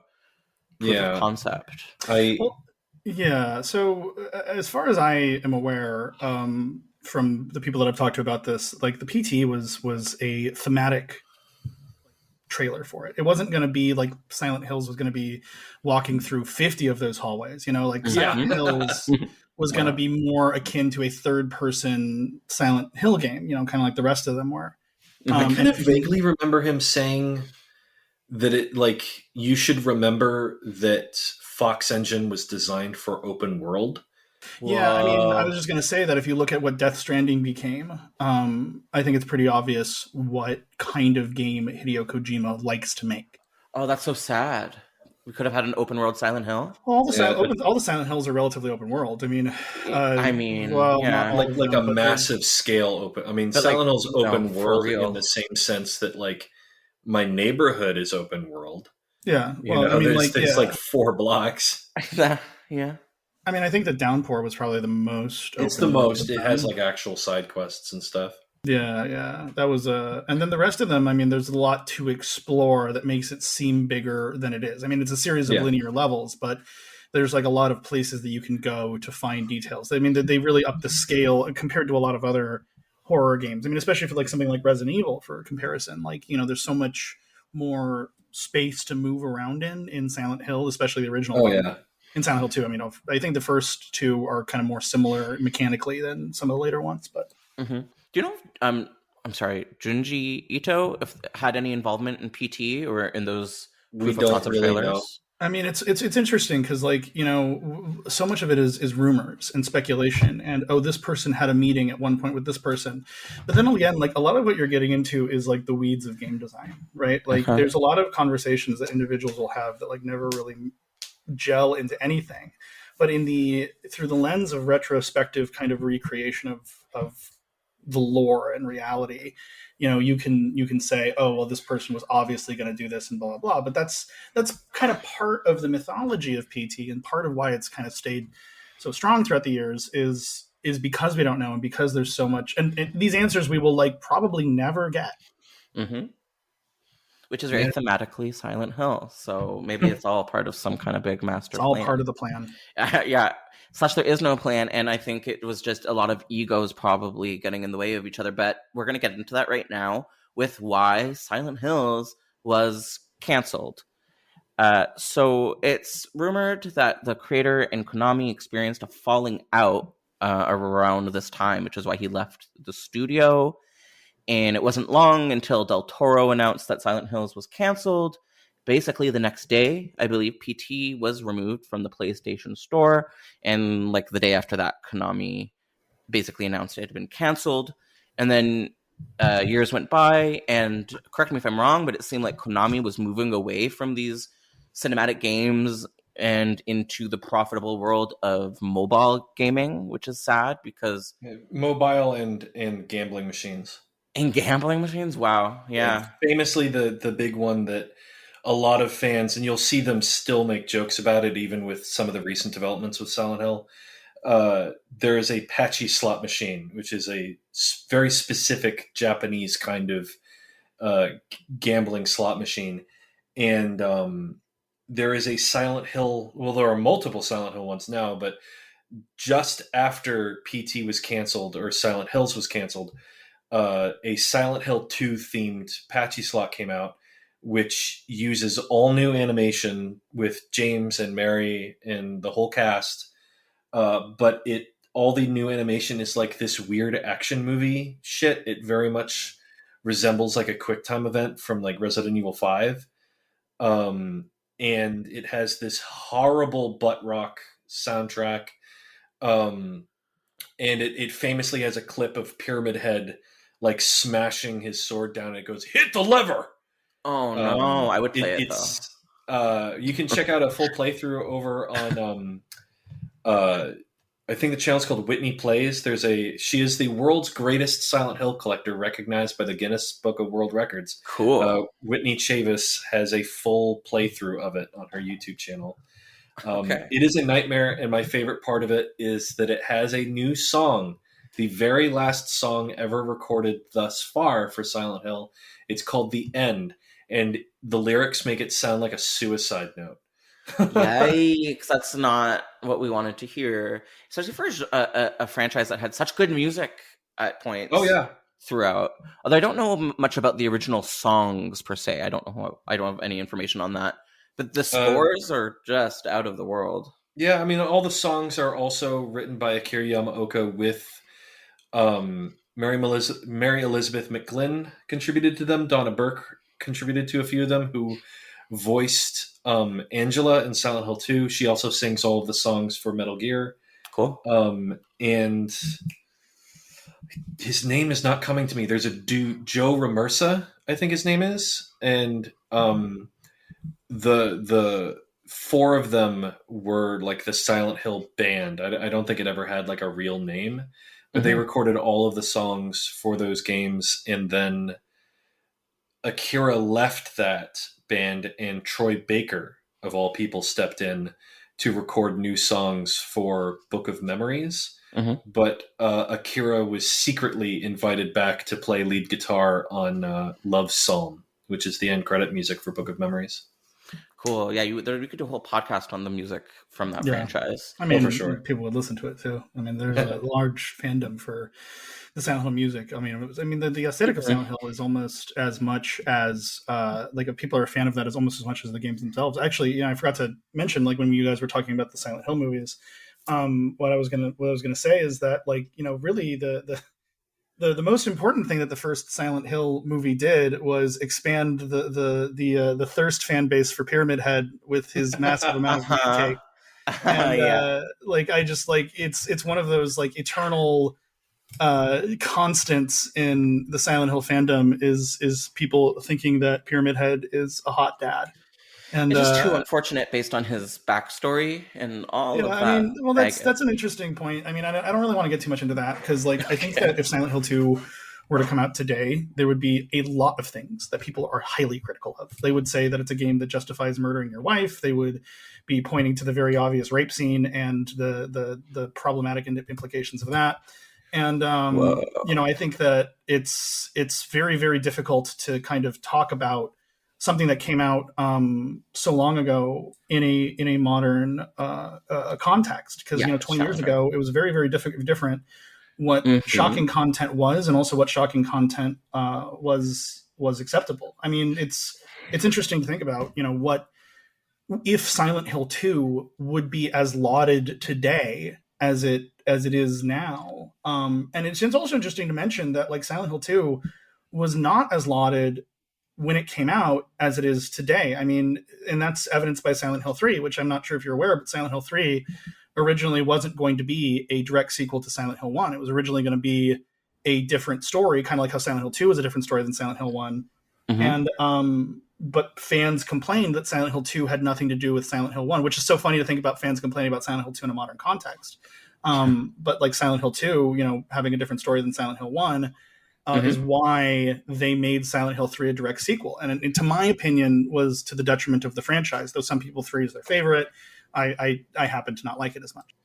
proof of concept. So as far as I am aware, from the people that I've talked to about this, like the PT was a thematic trailer for it. It wasn't going to be like Silent Hills was going to be walking through 50 of those hallways. Silent Hills was going to be more akin to a third person Silent Hill game, kind of like the rest of them were. I kind of vaguely remember him saying that it, like, you should remember that Fox Engine was designed for open world. Yeah, I mean, I was just going to say that if you look at what Death Stranding became, I think it's pretty obvious what kind of game Hideo Kojima likes to make. Oh, that's so sad. We could have had an open world Silent Hill. Well, all the Silent Hills are relatively open world. I mean, like a massive scale open. I mean, Silent Hill's open world in the same sense that like my neighborhood is open world. Yeah, there's like 4 blocks. Yeah. I mean, I think the Downpour was probably the most. It's the most. It has like actual side quests and stuff. Yeah. That was and then the rest of them, I mean, there's a lot to explore that makes it seem bigger than it is. I mean, it's a series of linear levels, but there's like a lot of places that you can go to find details. I mean, they really up the scale compared to a lot of other horror games. I mean, especially for like something like Resident Evil for comparison. Like, you know, there's so much more space to move around in Silent Hill, especially the original one. Yeah. In Silent Hill 2, I mean, I think the first two are kind of more similar mechanically than some of the later ones, but... Mm-hmm. Do you know, I'm sorry, Junji Ito had any involvement in PT or in those proof of concept trailers? Know. I mean, it's interesting because, like, you know, so much of it is rumors and speculation, and this person had a meeting at one point with this person, but then again, like, a lot of what you're getting into is like the weeds of game design, right? Like, there's a lot of conversations that individuals will have that like never really gel into anything, but through the lens of retrospective kind of recreation of the lore and reality, you know, you can say, oh, well, this person was obviously going to do this and blah, blah, blah. But that's kind of part of the mythology of PT, and part of why it's kind of stayed so strong throughout the years is because we don't know, and because there's so much, and these answers we will like probably never get. Mm-hmm. Which is very thematically Silent Hill. So maybe it's all part of some kind of big master plan. It's all part of the plan. Yeah. / there is no plan. And I think it was just a lot of egos probably getting in the way of each other. But we're going to get into that right now with why Silent Hills was canceled. So it's rumored that the creator and Konami experienced a falling out around this time, which is why he left the studio. And it wasn't long until Del Toro announced that Silent Hills was canceled. Basically, the next day, I believe PT was removed from the PlayStation Store. And like the day after that, Konami basically announced it had been canceled. And then years went by, and correct me if I'm wrong, but it seemed like Konami was moving away from these cinematic games and into the profitable world of mobile gaming, which is sad because... Mobile and gambling machines. And gambling machines? Wow. Yeah. And famously, the big one that a lot of fans, and you'll see them still make jokes about it, even with some of the recent developments with Silent Hill. There is a patchy slot machine, which is a very specific Japanese kind of gambling slot machine. And there is a Silent Hill, well, there are multiple Silent Hill ones now, but just after PT was canceled, or Silent Hills was canceled, a Silent Hill 2 themed patchy slot came out, which uses all new animation with James and Mary and the whole cast. But all the new animation is like this weird action movie shit. It very much resembles like a QuickTime event from like Resident Evil 5. And it has this horrible butt rock soundtrack. And it famously has a clip of Pyramid Head like smashing his sword down, and it goes, "Hit the lever!" Oh no, I would play it though. You can check out a full playthrough over on I think the channel's called Whitney Plays. She is the world's greatest Silent Hill collector, recognized by the Guinness Book of World Records. Cool. Whitney Chavis has a full playthrough of it on her YouTube channel. Okay. It is a nightmare, and my favorite part of it is that it has a new song, the very last song ever recorded thus far for Silent Hill. It's called The End, and the lyrics make it sound like a suicide note. Yikes, that's not what we wanted to hear, especially for a franchise that had such good music at points. Oh yeah, throughout. Although I don't know much about the original songs per se. I don't have any information on that. But the scores are just out of the world. Yeah, I mean, all the songs are also written by Akira Yamaoka with Mary Elizabeth McGlynn contributed to them. Donna Burke contributed to a few of them, who voiced Angela in Silent Hill 2. She also sings all of the songs for Metal Gear. Cool. And his name is not coming to me. There's a dude, Joe Ramersa, I think his name is. And the four of them were like the Silent Hill band. I don't think it ever had like a real name, but they recorded all of the songs for those games. And then Akira left that band, and Troy Baker, of all people, stepped in to record new songs for Book of Memories. Mhm. But Akira was secretly invited back to play lead guitar on Love Psalm, which is the end credit music for Book of Memories. Cool. Yeah, we could do a whole podcast on the music from that franchise. I mean, for sure. People would listen to it too. I mean, there's a large fandom for the Silent Hill music. I mean, the aesthetic of Silent Hill is almost as much as like if people are a fan of that is almost as much as the games themselves. Actually, I forgot to mention, like when you guys were talking about the Silent Hill movies, what I was gonna say is that, like, really the most important thing that the first Silent Hill movie did was expand the thirst fan base for Pyramid Head with his massive amount of cake. And like, I just like it's one of those like eternal constants in the Silent Hill fandom is people thinking that Pyramid Head is a hot dad. And it's just too unfortunate based on his backstory and all of that. I mean, well, that's an interesting point. I mean, I don't really want to get too much into that because, like, I think that if Silent Hill 2 were to come out today, there would be a lot of things that people are highly critical of. They would say that it's a game that justifies murdering your wife. They would be pointing to the very obvious rape scene and the problematic implications of that. And I think that it's very, very difficult to kind of talk about something that came out so long ago in a modern context, because 20 years ago it was very, very different what shocking content was, and also what shocking content was acceptable. I mean, it's interesting to think about, what if Silent Hill 2 would be as lauded today as it is now. And it's also interesting to mention that, like, Silent Hill 2 was not as lauded when it came out as it is today. I mean, and that's evidenced by Silent Hill 3, which I'm not sure if you're aware, but Silent Hill 3 originally wasn't going to be a direct sequel to Silent Hill 1. It was originally going to be a different story, kind of like how Silent Hill 2 was a different story than Silent Hill 1. And but fans complained that Silent Hill 2 had nothing to do with Silent Hill 1, which is so funny to think about, fans complaining about Silent Hill 2 in a modern context. But like Silent Hill 2, having a different story than Silent Hill 1, is why they made Silent Hill 3 a direct sequel. And to my opinion, was to the detriment of the franchise, though some people 3 is their favorite. I happen to not like it as much.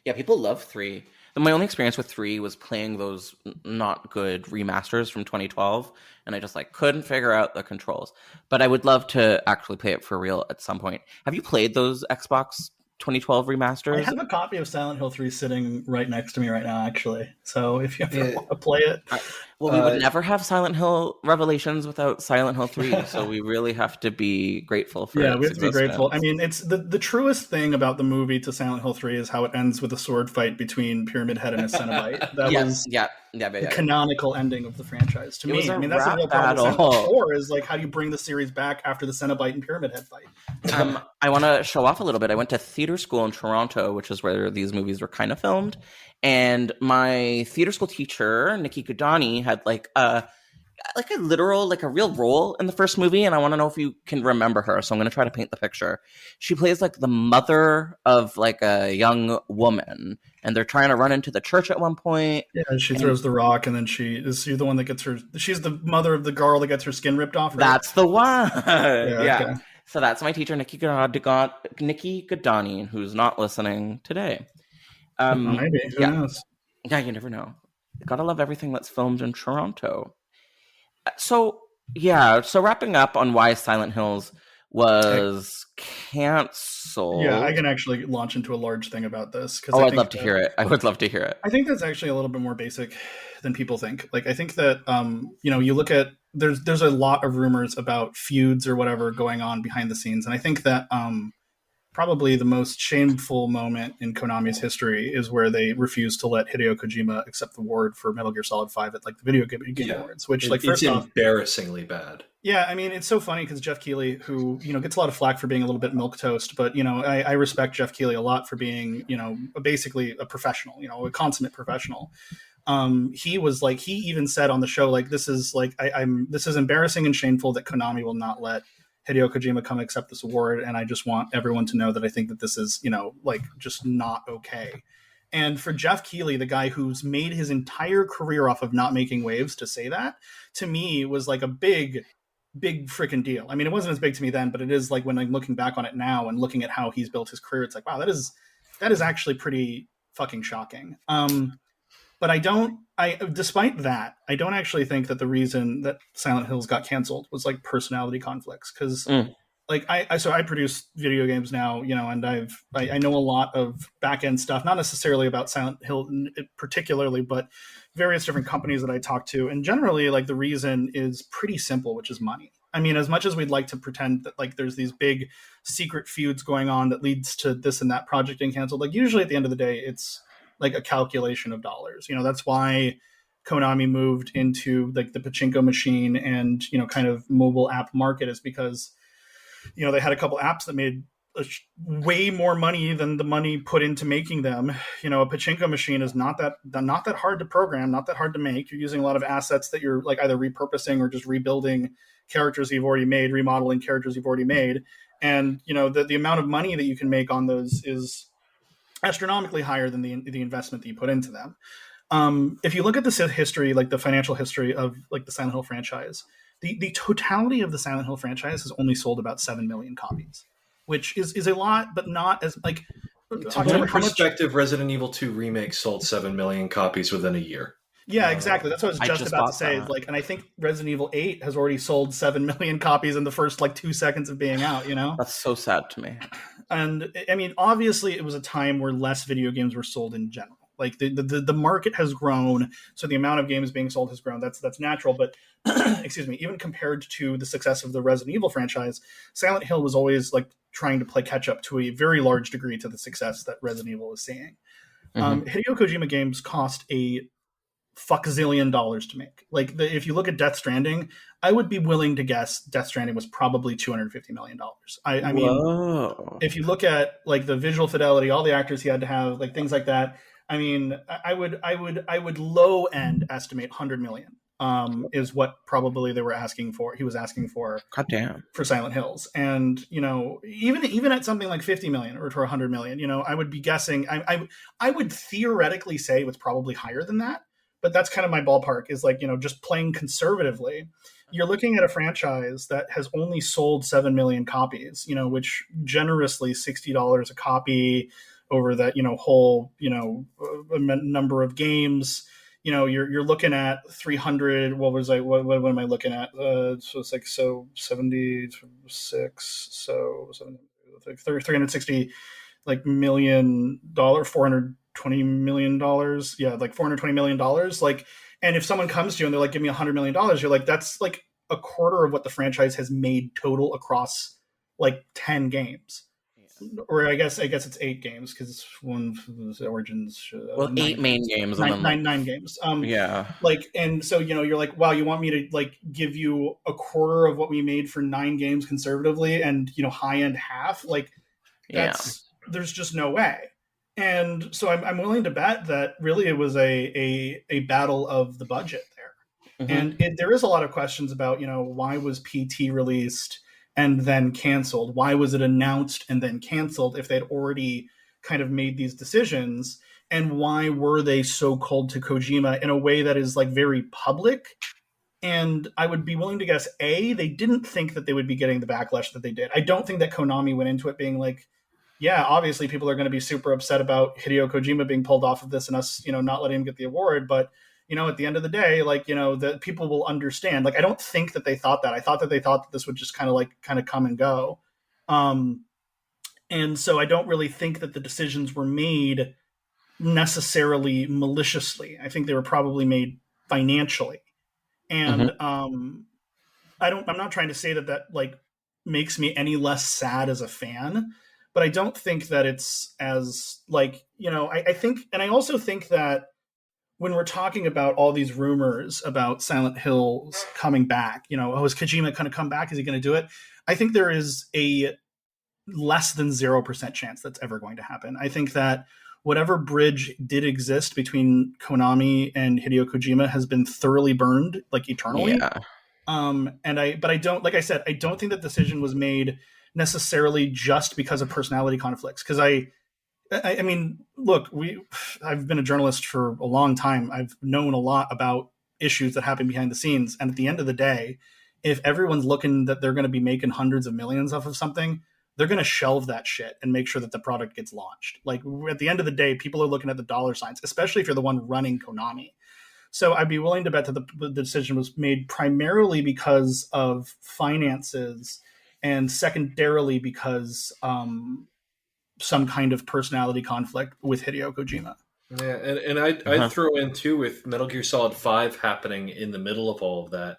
Yeah, people love 3. My only experience with 3 was playing those not good remasters from 2012, and I just couldn't figure out the controls. But I would love to actually play it for real at some point. Have you played those Xbox 2012 remasters? I have a copy of Silent Hill 3 sitting right next to me right now, actually. So if you ever want to play it. We would never have Silent Hill Revelations without Silent Hill 3, so we really have to be grateful for it. Yeah, we have to be grateful. I mean, it's the truest thing about the movie to Silent Hill 3 is how it ends with a sword fight between Pyramid Head and a Cenobite. That was the canonical ending of the franchise to me. I mean, that's the real problem with Silent Hill 4 is, like, how do you bring the series back after the Cenobite and Pyramid Head fight? I want to show off a little bit. I went to theater school in Toronto, which is where these movies were kind of filmed. And my theater school teacher, Nikki Gudani, had a real role in the first movie. And I want to know if you can remember her. So I'm going to try to paint the picture. She plays the mother of a young woman. And they're trying to run into the church at one point. Yeah, and she throws the rock, and then she's the one that gets her. She's the mother of the girl that gets her skin ripped off. Right? That's the one. Yeah. Okay. So that's my teacher, Nikki Gudani, who's not listening today. Maybe. Who knows? Yeah, you never know. Gotta love everything that's filmed in Toronto. So wrapping up on why Silent Hills was canceled. Yeah, I can actually launch into a large thing about this. I'd love to hear it. I would love to hear it. I think that's actually a little bit more basic than people think. Like, I think that, you look at, there's a lot of rumors about feuds or whatever going on behind the scenes. And I think that probably the most shameful moment in Konami's history is where they refused to let Hideo Kojima accept the award for Metal Gear Solid 5 at the Video Game Awards, which it's embarrassingly bad. Yeah, I mean, it's so funny because Jeff Keighley, who gets a lot of flack for being a little bit milquetoast, but I respect Jeff Keighley a lot for being basically a professional, a consummate professional. He was he even said on the show, this is this is embarrassing and shameful that Konami will not let Hideo Kojima come accept this award, and I just want everyone to know that I think that this is just not okay. And for Jeff Keighley, the guy who's made his entire career off of not making waves, to say that, to me was a big big freaking deal. I mean, it wasn't as big to me then, but it is like when I'm looking back on it now and looking at how he's built his career, it's like, wow, that is actually pretty fucking shocking. But despite that, I don't actually think that the reason that Silent Hills got canceled was like personality conflicts. Cause like I produce video games now, and I know a lot of back end stuff, not necessarily about Silent Hill particularly, but various different companies that I talk to. And generally, like, the reason is pretty simple, which is money. I mean, as much as we'd like to pretend that like there's these big secret feuds going on that leads to this and that project being canceled, like usually at the end of the day, it's like a calculation of dollars. That's why Konami moved into like the pachinko machine and, kind of mobile app market, is because, they had a couple apps that made way more money than the money put into making them. A pachinko machine is not that hard to program, not that hard to make. You're using a lot of assets that you're like either repurposing or just rebuilding characters you've already made, remodeling characters you've already made. And, the amount of money that you can make on those is astronomically higher than the investment that you put into them. If you look at the history, like the financial history of like the Silent Hill franchise, the totality of the Silent Hill franchise has only sold about 7 million copies, which is a lot, but not as like. In perspective, Resident Evil 2 Remake sold 7 million copies within a year. Yeah, exactly. That's what I was just about to say. Like, and I think Resident Evil 8 has already sold 7 million copies in the first like 2 seconds of being out. That's so sad to me. And I mean, obviously, it was a time where less video games were sold in general. Like the market has grown, so the amount of games being sold has grown. That's natural. But excuse me, even compared to the success of the Resident Evil franchise, Silent Hill was always like trying to play catch up to a very large degree to the success that Resident Evil is seeing. Hideo Kojima games cost a fuckzillion dollars to make. Like if you look at Death Stranding, I would be willing to guess Death Stranding was probably $250 million. I mean, if you look at like the visual fidelity, all the actors he had to have, like things like that. I mean, I would low end estimate 100 million is what probably they were asking for. He was asking for. God damn. For Silent Hills. And, even at something like 50 million or to 100 million, I would be guessing, I would theoretically say it was probably higher than that. But that's kind of my ballpark, is like, just playing conservatively. You're looking at a franchise that has only sold 7 million copies, which generously $60 a copy over that, whole, number of games. You're looking at 300. What am I looking at? So it's like, 76. So like 360 like $1 million, $420 million. Yeah. Like $420 million. Like, and if someone comes to you and they're like, give me $100 million, you're like, that's like a quarter of what the franchise has made total across like 10 games. Or I guess it's 8 games, because one Origins. 8 main games. Nine games. Yeah. Like, and so you're like, wow, you want me to like give you a quarter of what we made for 9 games conservatively, and high end half? Like, there's just no way. And so I'm willing to bet that really it was a battle of the budget there. And there is a lot of questions about why was PT released and then canceled? Why was it announced and then canceled if they'd already kind of made these decisions? And why were they so cold to Kojima in a way that is like very public? And I would be willing to guess, A, they didn't think that they would be getting the backlash that they did. I don't think that Konami went into it being like, yeah, obviously people are going to be super upset about Hideo Kojima being pulled off of this and us, not letting him get the award. But at the end of the day, like, the people will understand. Like, I don't think that they thought that. I thought that they thought that this would just kind of come and go. And so I don't really think that the decisions were made necessarily maliciously. I think they were probably made financially. And I'm not trying to say that like makes me any less sad as a fan, but I don't think that it's as like, I think, and I also think that when we're talking about all these rumors about Silent Hills coming back, is Kojima going to come back? Is he going to do it? I think there is a less than 0% chance that's ever going to happen. I think that whatever bridge did exist between Konami and Hideo Kojima has been thoroughly burned, like eternally. Yeah. But I don't, like I said, I don't think that decision was made necessarily just because of personality conflicts. Because I mean, look, I've been a journalist for a long time. I've known a lot about issues that happen behind the scenes. And at the end of the day, if everyone's looking that they're going to be making hundreds of millions off of something, they're going to shelve that shit and make sure that the product gets launched. Like, at the end of the day, people are looking at the dollar signs, especially if you're the one running Konami. So I'd be willing to bet that the decision was made primarily because of finances and secondarily because some kind of personality conflict with Hideo Kojima. Yeah, and I'd throw in too, with Metal Gear Solid 5 happening in the middle of all of that,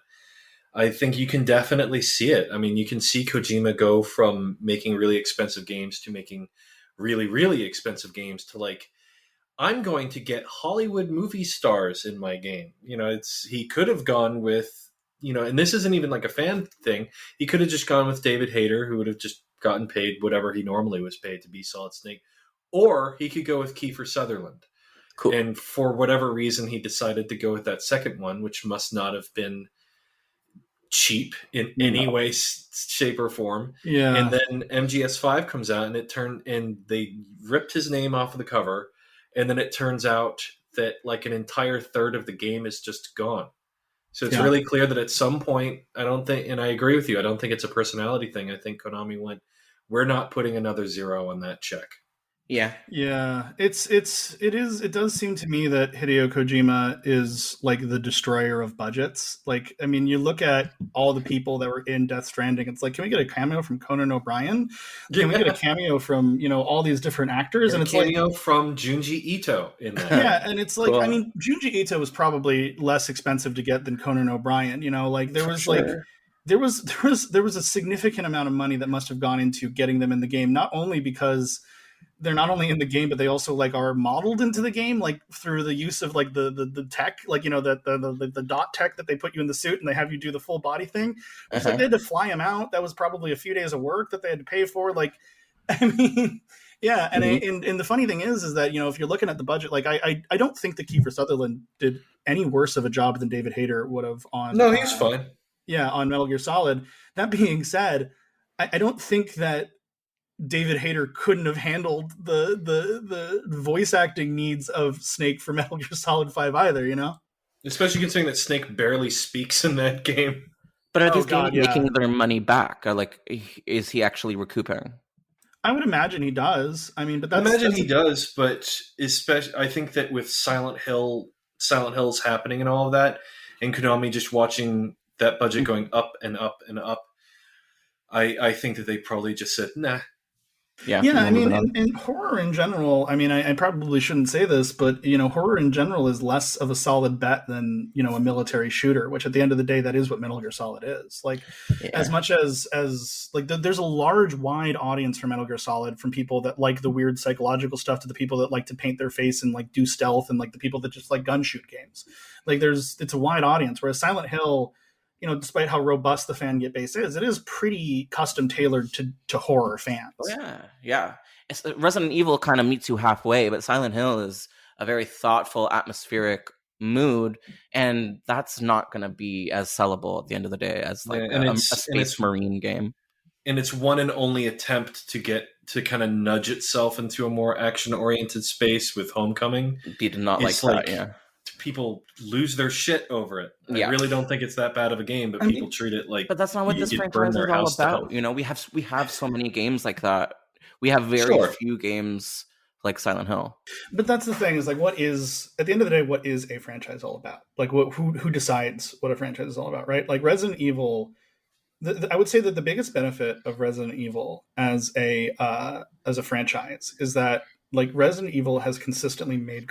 I think you can definitely see it. I mean, you can see Kojima go from making really expensive games to making really, really expensive games to like, I'm going to get Hollywood movie stars in my game. You know, he could have gone with, you know, and this isn't even like a fan thing. He could have just gone with David Hayter, who would have just gotten paid whatever he normally was paid to be Solid Snake. Or he could go with Kiefer Sutherland. Cool. And for whatever reason, he decided to go with that second one, which must not have been cheap in any way, shape, or form. Yeah. And then MGS5 comes out, and they ripped his name off of the cover, and then it turns out that like an entire third of the game is just gone. So it's really clear that at some point, I don't think, and I agree with you, I don't think it's a personality thing. I think Konami went, we're not putting another zero on that check. Yeah. It does seem to me that Hideo Kojima is like the destroyer of budgets. Like, I mean, you look at all the people that were in Death Stranding. It's like, can we get a cameo from Conan O'Brien? Can we get a cameo from, you know, all these different actors? And it's a cameo from Junji Ito in that. Yeah, and it's like, cool. I mean, Junji Ito was probably less expensive to get than Conan O'Brien. You know, like there was there was a significant amount of money that must have gone into getting them in the game, not only because they're not only in the game, but they also like are modeled into the game, like through the use of like the tech, like, you know, the dot tech that they put you in the suit and they have you do the full body thing. It's like they had to fly them out. That was probably a few days of work that they had to pay for. Like, I mean, yeah. And and the funny thing is that, you know, if you're looking at the budget, like I don't think that Kiefer Sutherland did any worse of a job than David Hayter would have on. No, he's fine. Yeah, on Metal Gear Solid. That being said, I don't think that David Hayter couldn't have handled the voice acting needs of Snake for Metal Gear Solid 5 either, you know? Especially considering that Snake barely speaks in that game. But are these games making their money back? Or like, is he actually recouping? I would imagine he does. I mean, but he does, but especially I think that with Silent Hill's happening and all of that, and Konami just watching that budget going up and up and up, I think that they probably just said, nah. Yeah, I mean, and horror in general, I mean, I probably shouldn't say this, but, you know, horror in general is less of a solid bet than, you know, a military shooter, which at the end of the day, that is what Metal Gear Solid is. Like, as much as like, there's a large, wide audience for Metal Gear Solid, from people that like the weird psychological stuff to the people that like to paint their face and like do stealth, and like the people that just like gun shoot games. Like, it's a wide audience, whereas Silent Hill, you know, despite how robust the fan base is, it is pretty custom tailored to horror fans. Oh, yeah. Resident Evil kind of meets you halfway, but Silent Hill is a very thoughtful, atmospheric mood, and that's not going to be as sellable at the end of the day as like a Space Marine game. And it's one and only attempt to get to kind of nudge itself into a more action-oriented space with Homecoming. He did not like that, yeah. People lose their shit over it. I really don't think it's that bad of a game, but people treat it like. But that's not what this franchise is all about. You know, we have so many games like that. We have very few games like Silent Hill. But that's the thing, is like, what is, at the end of the day, what is a franchise all about? Like, who decides what a franchise is all about, right? Like Resident Evil. I would say that the biggest benefit of Resident Evil as a franchise is that, like, Resident Evil has consistently made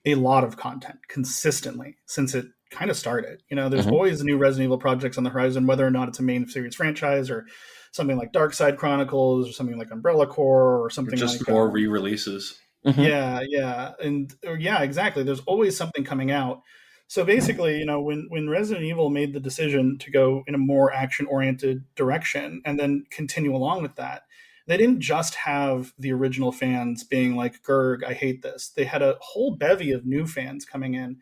a lot of content consistently since it kind of started. You know, there's always new Resident Evil projects on the horizon, whether or not it's a main series franchise or something like Dark Side Chronicles or something like Umbrella Corps or something just like more re-releases. Yeah. Exactly. There's always something coming out. So basically, you know, when Resident Evil made the decision to go in a more action-oriented direction and then continue along with that, they didn't just have the original fans being like, Gerg, I hate this. They had a whole bevy of new fans coming in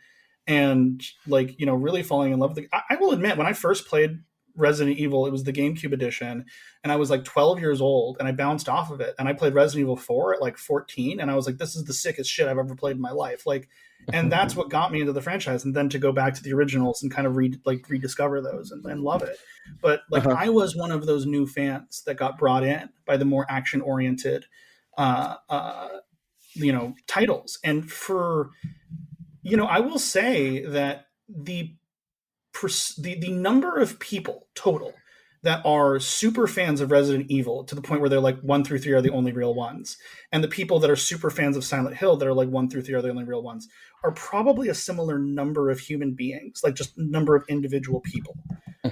and, like, you know, really falling in love with it. I will admit, when I first played Resident Evil, it was the GameCube edition, and I was like 12 years old, and I bounced off of it, and I played Resident Evil 4 at like 14, and I was like, this is the sickest shit I've ever played in my life. Like, And that's what got me into the franchise. And then to go back to the originals and kind of rediscover those and love it. But like I was one of those new fans that got brought in by the more action oriented, titles. And for, I will say that the number of people total that are super fans of Resident Evil to the point where they're like 1 through 3 are the only real ones, and the people that are super fans of Silent Hill that are like 1 through 3 are the only real ones, are probably a similar number of human beings, like just number of individual people.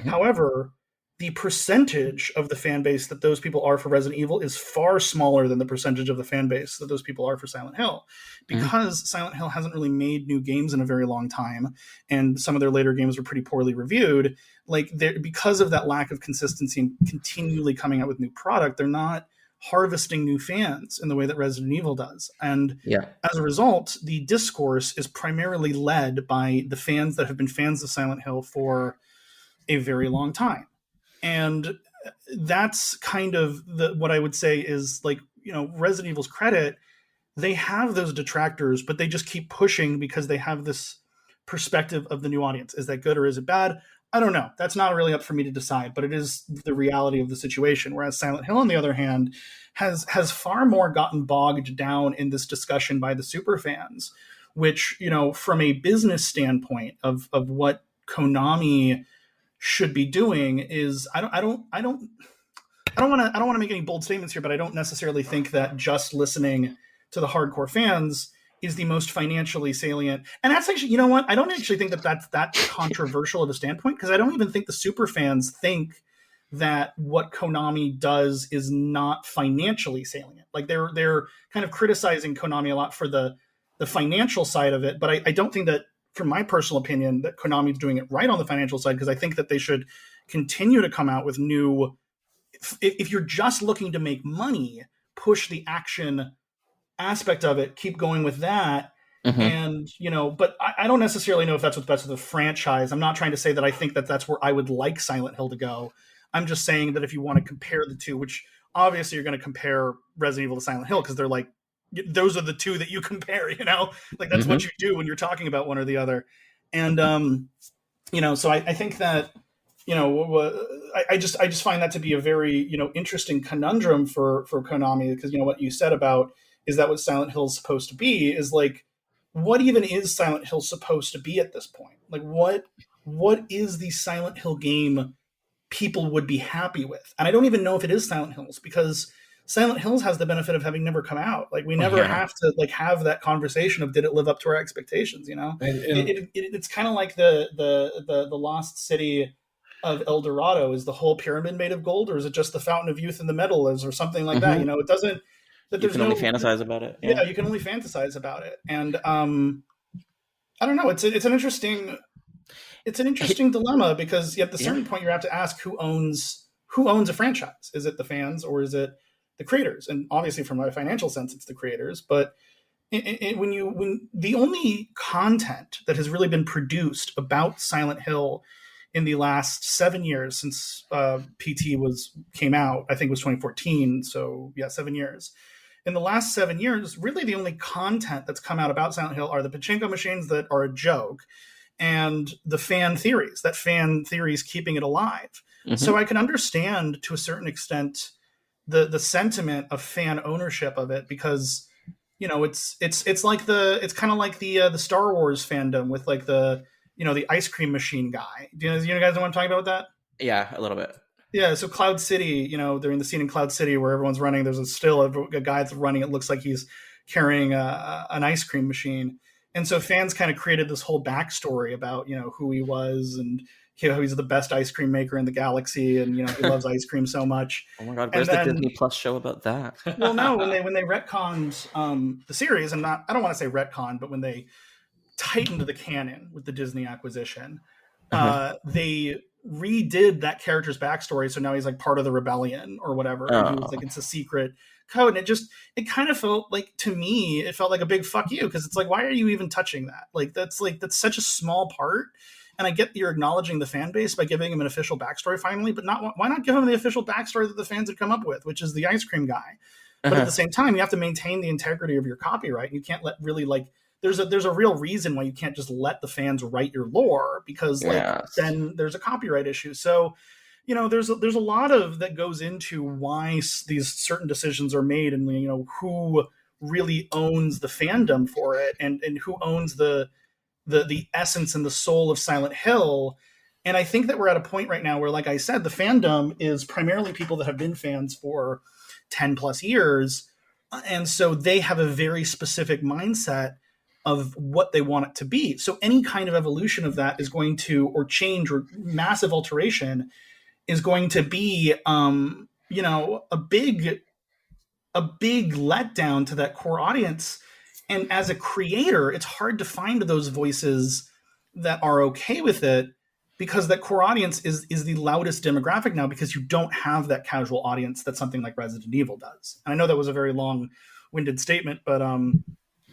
However, the percentage of the fan base that those people are for Resident Evil is far smaller than the percentage of the fan base that those people are for Silent Hill, because Silent Hill hasn't really made new games in a very long time, and some of their later games were pretty poorly reviewed. Like, because of that lack of consistency and continually coming out with new product, they're not harvesting new fans in the way that Resident Evil does. And as a result, the discourse is primarily led by the fans that have been fans of Silent Hill for a very long time. And that's kind of what I would say is, like, Resident Evil's credit, they have those detractors, but they just keep pushing because they have this perspective of the new audience. Is that good or is it bad? I don't know. That's not really up for me to decide, but it is the reality of the situation. Whereas Silent Hill, on the other hand, has far more gotten bogged down in this discussion by the super fans, which, from a business standpoint of what Konami should be doing is, I don't want to make any bold statements here, but I don't necessarily think that just listening to the hardcore fans is the most financially salient. And that's actually, I don't actually think that that's that controversial of a standpoint, because I don't even think the super fans think that what Konami does is not financially salient. Like, they're kind of criticizing Konami a lot for the financial side of it, but I don't think that, from my personal opinion, that Konami is doing it right on the financial side, because I think that they should continue to come out with new. If you're just looking to make money, push the action aspect of it, keep going with that. And, but I don't necessarily know if that's what's best for the franchise. I'm not trying to say that I think that that's where I would like Silent Hill to go. I'm just saying that if you want to compare the two, which obviously you're going to compare Resident Evil to Silent Hill, because they're like, those are the two that you compare, like that's what you do when you're talking about one or the other. And, so I think that, I just find that to be a very, interesting conundrum for Konami, because, what you said about, is that what Silent Hill is supposed to be, is like, what even is Silent Hill supposed to be at this point? Like, what is the Silent Hill game people would be happy with? And I don't even know if it is Silent Hills, because Silent Hills has the benefit of having never come out. Like, we never have to have that conversation of, did it live up to our expectations? It's kind of like the Lost City of El Dorado. Is the whole pyramid made of gold, or is it just the Fountain of Youth in the middle, or something like that? It doesn't. That you can only fantasize about it. Yeah, you can only fantasize about it. And I don't know. It's an interesting dilemma, because at a certain point you have to ask who owns a franchise. Is it the fans, or is it the creators? And obviously, from a financial sense, it's the creators. But when the only content that has really been produced about Silent Hill in the last 7 years since PT came out, I think it was 2014. So 7 years. In the last 7 years, really the only content that's come out about Silent Hill are the pachinko machines that are a joke, and the fan theories keeping it alive. So I can understand, to a certain extent, the sentiment of fan ownership of it, because it's kind of like the Star Wars fandom with like the ice cream machine guy. Do you guys know what I'm talking about with that? Yeah, a little bit. Yeah, so Cloud City, during the scene in Cloud City where everyone's running, there's a guy that's running. It looks like he's carrying an ice cream machine. And so fans kind of created this whole backstory about, who he was, and he's the best ice cream maker in the galaxy, and, he loves ice cream so much. Oh my God, where's the Disney Plus show about that? Well, no, when they retconned the series, and I don't want to say retcon, but when they tightened the canon with the Disney acquisition, they redid that character's backstory, so now he's like part of the rebellion or whatever. And he was like, it's a secret code, and it kind of felt like, to me, it felt like a big fuck you, because it's like, why are you even touching that? That's such a small part. And I get you're acknowledging the fan base by giving him an official backstory finally, but why not give him the official backstory that the fans have come up with, which is the ice cream guy? But at the same time, you have to maintain the integrity of your copyright. You can't let really there's a real reason why you can't just let the fans write your lore, because then there's a copyright issue. So, there's a lot of that goes into why these certain decisions are made, and who really owns the fandom for it, and who owns the essence and the soul of Silent Hill. And I think that we're at a point right now where, like I said, the fandom is primarily people that have been fans for 10 plus years. And so they have a very specific mindset of what they want it to be. So any kind of evolution of that is going to, or change or massive alteration is going to be, a big letdown to that core audience. And as a creator, it's hard to find those voices that are okay with it, because that core audience is the loudest demographic now, because you don't have that casual audience that something like Resident Evil does. And I know that was a very long-winded statement, but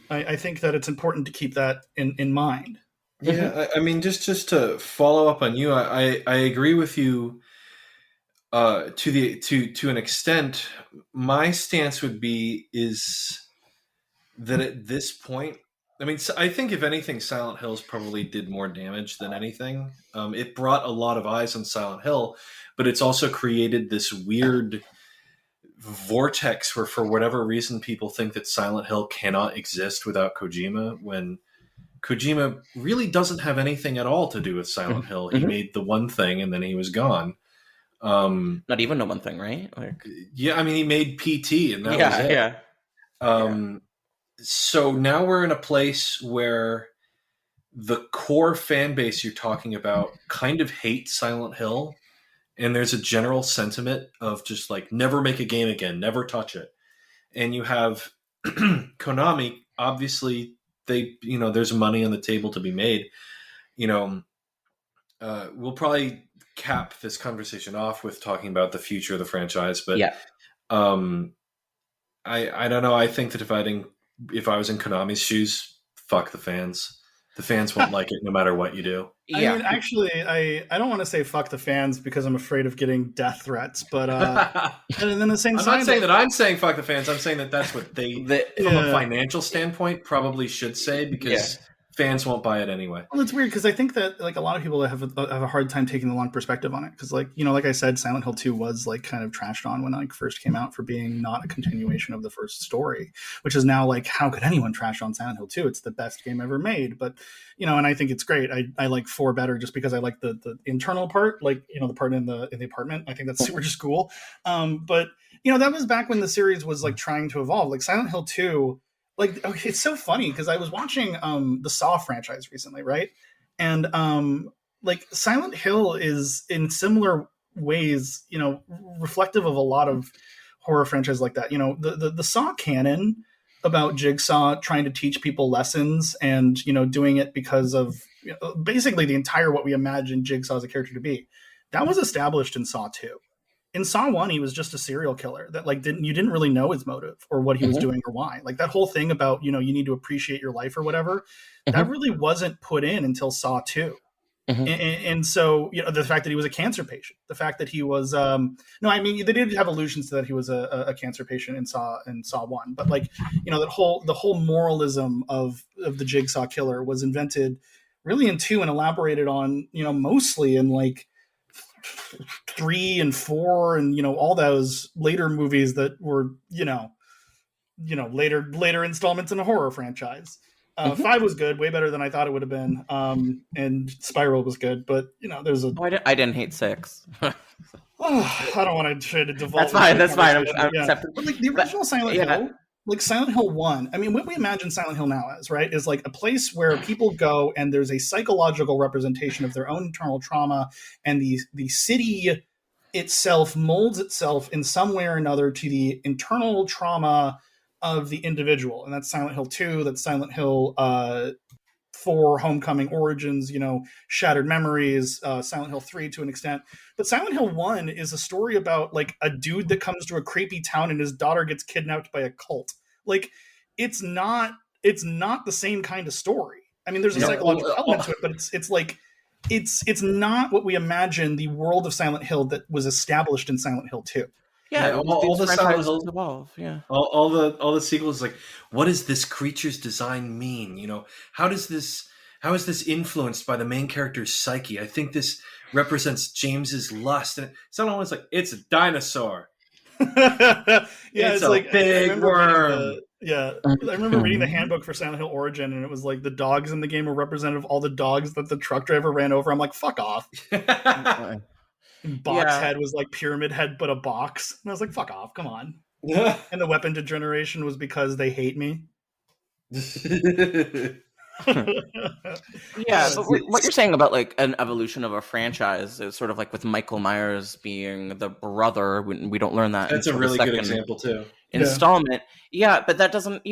I think that it's important to keep that in mind. Yeah, I mean, just to follow up on you, I agree with you to an extent. My stance would be is that at this point, I mean, I think if anything, Silent Hills probably did more damage than anything. It brought a lot of eyes on Silent Hill, but it's also created this weird vortex where, for whatever reason, people think that Silent Hill cannot exist without Kojima, when Kojima really doesn't have anything at all to do with Silent Hill. He made the one thing and then he was gone. Not even the one thing, right? Yeah, I mean, he made PT and that was it. Yeah. So now we're in a place where the core fan base you're talking about kind of hates Silent Hill, and there's a general sentiment of just like, never make a game again, never touch it. And you have Konami, obviously there's money on the table to be made. We'll probably cap this conversation off with talking about the future of the franchise, but I don't know. I think that if I was in Konami's shoes, fuck the fans. The fans won't like it no matter what you do. Yeah. I mean, actually, I don't want to say fuck the fans because I'm afraid of getting death threats, but and then the same I'm not saying that I'm saying fuck the fans. I'm saying that that's what they, from a financial standpoint, probably should say, because fans won't buy it anyway. Well, it's weird because I think that like a lot of people have a hard time taking the long perspective on it, because like I said, Silent Hill 2 was like kind of trashed on when it first came out for being not a continuation of the first story, which is now like, how could anyone trash on Silent Hill 2? It's the best game ever made. But and I think it's great. I like 4 better just because I like the internal part, like the part in the apartment. I think that's super just cool. But that was back when the series was like trying to evolve. Like Silent Hill 2. Like, okay, it's so funny because I was watching the Saw franchise recently, right? And like Silent Hill is in similar ways, reflective of a lot of horror franchises like that. The Saw canon about Jigsaw trying to teach people lessons and doing it because of basically the entire what we imagine Jigsaw as a character to be. That was established in Saw 2. In Saw 1, he was just a serial killer that like you didn't really know his motive or what he was doing or why. Like that whole thing about, you need to appreciate your life or whatever, that really wasn't put in until Saw 2. And so, the fact that he was a cancer patient, the fact that he was, they did have allusions to that he was a cancer patient in Saw 1, but like, the whole moralism of the Jigsaw killer was invented really in 2 and elaborated on, mostly in like 3 and 4 and all those later movies that were later installments in a horror franchise. 5 was good, way better than I thought it would have been, and Spiral was good, but there's a I didn't hate 6. I don't want to try to devolve. That's fine. I'm But like the original Silent Hill, like Silent Hill 1, I mean, what we imagine Silent Hill now as, right, is like a place where people go and there's a psychological representation of their own internal trauma, and the city itself molds itself in some way or another to the internal trauma of the individual. And that's Silent Hill 2, that's Silent Hill 4, Homecoming Origins, Shattered Memories, Silent Hill 3 to an extent. But Silent Hill 1 is a story about like a dude that comes to a creepy town and his daughter gets kidnapped by a cult. Like it's not the same kind of story. I mean, there's a psychological element to it, but it's like it's not what we imagine the world of Silent Hill that was established in Silent Hill 2. Yeah, all the Silent Hill evolve. Yeah, all the sequels, like, what does this creature's design mean? You know, how is this influenced by the main character's psyche? I think this represents James's lust, and someone was like, it's a dinosaur. It's a like big worm. I remember reading the handbook for Silent Hill Origin, and it was like the dogs in the game were representative of all the dogs that the truck driver ran over. I'm like, fuck off. Box head was like Pyramid Head, but a box. And I was like, fuck off, come on. And the weapon degeneration was because they hate me. Yeah, but what you're saying about like an evolution of a franchise is sort of like with Michael Myers being the brother. We don't learn that. That's a really good example too. Installment. Yeah, but that doesn't,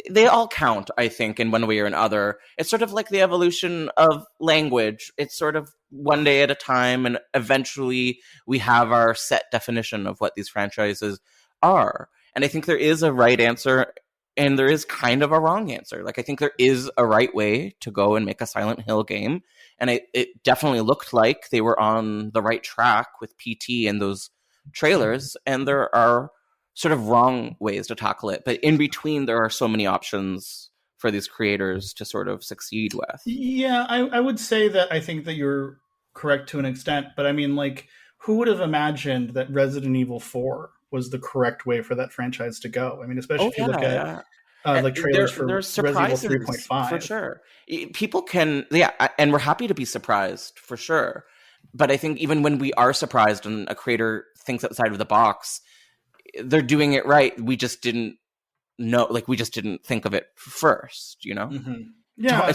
they all count, I think, in one way or another. It's sort of like the evolution of language. It's sort of one day at a time, and eventually we have our set definition of what these franchises are. And I think there is a right answer, and there is kind of a wrong answer. Like, I think there is a right way to go and make a Silent Hill game, and it definitely looked like they were on the right track with PT and those trailers, and there are sort of wrong ways to tackle it. But in between, there are so many options for these creators to sort of succeed with. Yeah, I would say that I think that you're correct to an extent, but I mean, like, who would have imagined that Resident Evil 4 was the correct way for that franchise to go? I mean, especially if you look at like trailers for Resident Evil 3.5. For sure. People can, and we're happy to be surprised, for sure. But I think even when we are surprised and a creator thinks outside of the box, they're doing it right. We just didn't know, like, we just didn't think of it first, Mm-hmm. Yeah,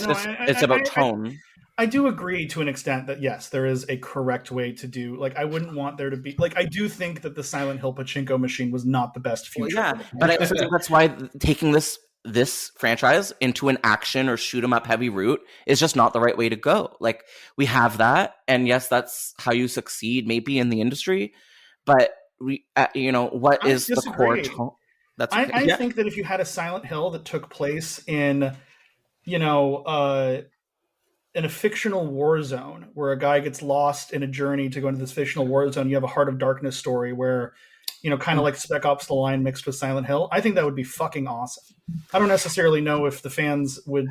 it's about tone. I do agree to an extent that, yes, there is a correct way to do, like, I wouldn't want there to be, like, I do think that the Silent Hill pachinko machine was not the best future. Well, yeah, but I also think that's why taking this franchise into an action or shoot 'em up heavy route is just not the right way to go. Like, we have that, and yes, that's how you succeed maybe in the industry, but we, what is the core tone? I think that if you had a Silent Hill that took place in, in a fictional war zone where a guy gets lost in a journey to go into this fictional war zone, you have a Heart of Darkness story where, kind of like Spec Ops: The Line mixed with Silent Hill. I think that would be fucking awesome. I don't necessarily know if the fans would